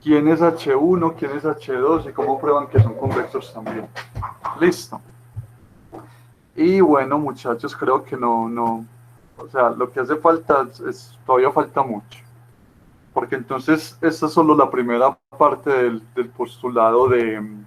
S1: ¿Quién es H1, quién es H2 y cómo prueban que son convexos también? Listo. Y bueno, muchachos, creo que no, o sea, lo que hace falta todavía falta mucho. Porque entonces esta es solo la primera parte del postulado de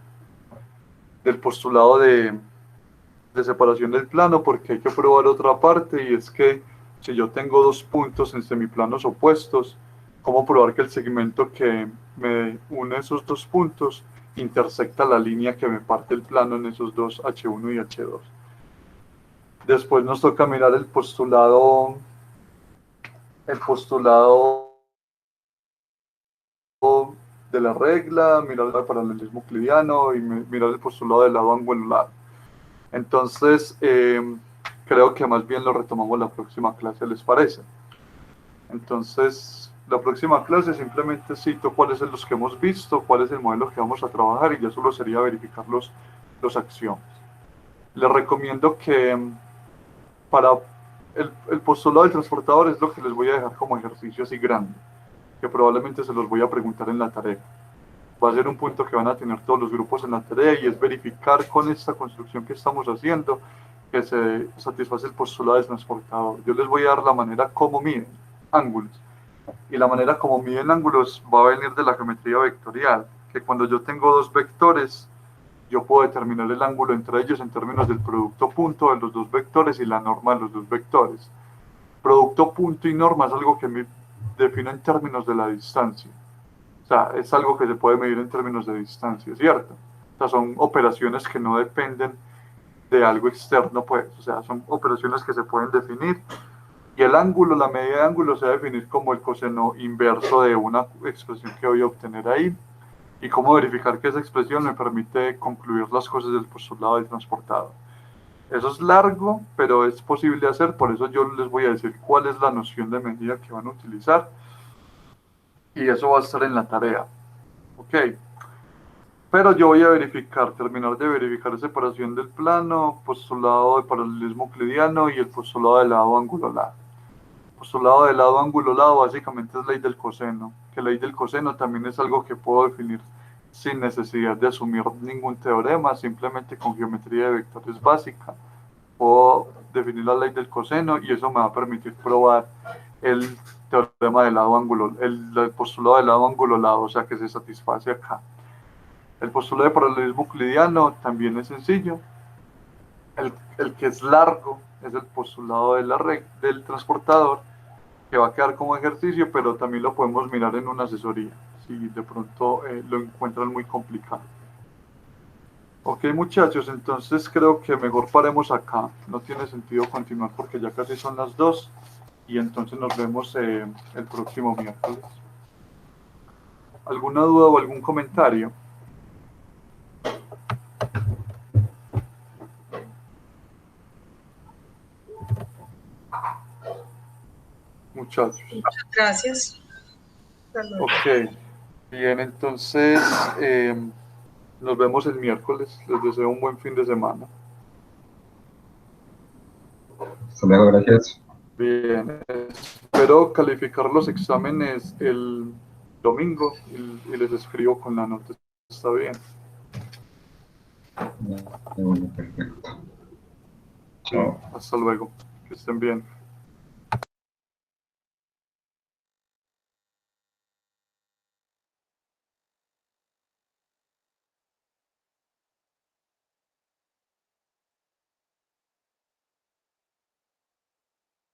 S1: separación del plano, porque hay que probar otra parte, y es que si yo tengo dos puntos en semiplanos opuestos, ¿cómo probar que el segmento que me une esos dos puntos intersecta la línea que me parte el plano en esos dos, H1 y H2? Después nos toca mirar el postulado de la regla, mirar el paralelismo euclidiano y mirar el postulado del lado angular. Entonces, creo que más bien lo retomamos la próxima clase, ¿les parece? Entonces, la próxima clase simplemente cito cuáles son los que hemos visto, cuál es el modelo que vamos a trabajar, y ya solo sería verificar los axiomas. Les recomiendo que para el postulado del transportador es lo que les voy a dejar como ejercicio así grande, que probablemente se los voy a preguntar en la tarea. Va a ser un punto que van a tener todos los grupos en la tarea, y es verificar con esta construcción que estamos haciendo que se satisface el postulado del transportador. Yo les voy a dar la manera como miden ángulos, y la manera como miden ángulos va a venir de la geometría vectorial, que cuando yo tengo dos vectores, yo puedo determinar el ángulo entre ellos en términos del producto punto de los dos vectores y la norma de los dos vectores. Producto punto y norma es algo que me defino en términos de la distancia. O sea, es algo que se puede medir en términos de distancia, ¿cierto? O sea, son operaciones que no dependen de algo externo, pues. O sea, son operaciones que se pueden definir. Y el ángulo, la medida de ángulo, se va a definir como el coseno inverso de una expresión que voy a obtener ahí. Y cómo verificar que esa expresión me permite concluir las cosas del postulado del transportador. Eso es largo, pero es posible hacer, por eso yo les voy a decir cuál es la noción de medida que van a utilizar. Y eso va a estar en la tarea. Ok. Pero yo voy a terminar de verificar separación del plano, postulado de paralelismo euclidiano y el postulado del lado ángulo-lado. El postulado del lado ángulo-lado básicamente es ley del coseno, que ley del coseno también es algo que puedo definir sin necesidad de asumir ningún teorema, simplemente con geometría de vectores básica. Puedo definir la ley del coseno y eso me va a permitir probar el teorema del lado ángulo, el postulado del lado ángulo-lado, o sea que se satisface acá. El postulado de paralelismo euclidiano también es sencillo. El que es largo es el postulado de del transportador, que va a quedar como ejercicio, pero también lo podemos mirar en una asesoría, si de pronto lo encuentran muy complicado. Ok, muchachos, entonces creo que mejor paremos acá. No tiene sentido continuar porque ya casi son las 2 y entonces nos vemos el próximo miércoles. ¿Alguna duda o algún comentario? Muchachos.
S3: Muchas gracias.
S1: Ok, bien, entonces nos vemos el miércoles. Les deseo un buen fin de semana.
S2: Hasta luego, gracias.
S1: Bien, espero calificar los exámenes el domingo y les escribo con la nota. Está bien.
S2: Bueno, perfecto. Chao.
S1: Hasta luego. Que estén bien.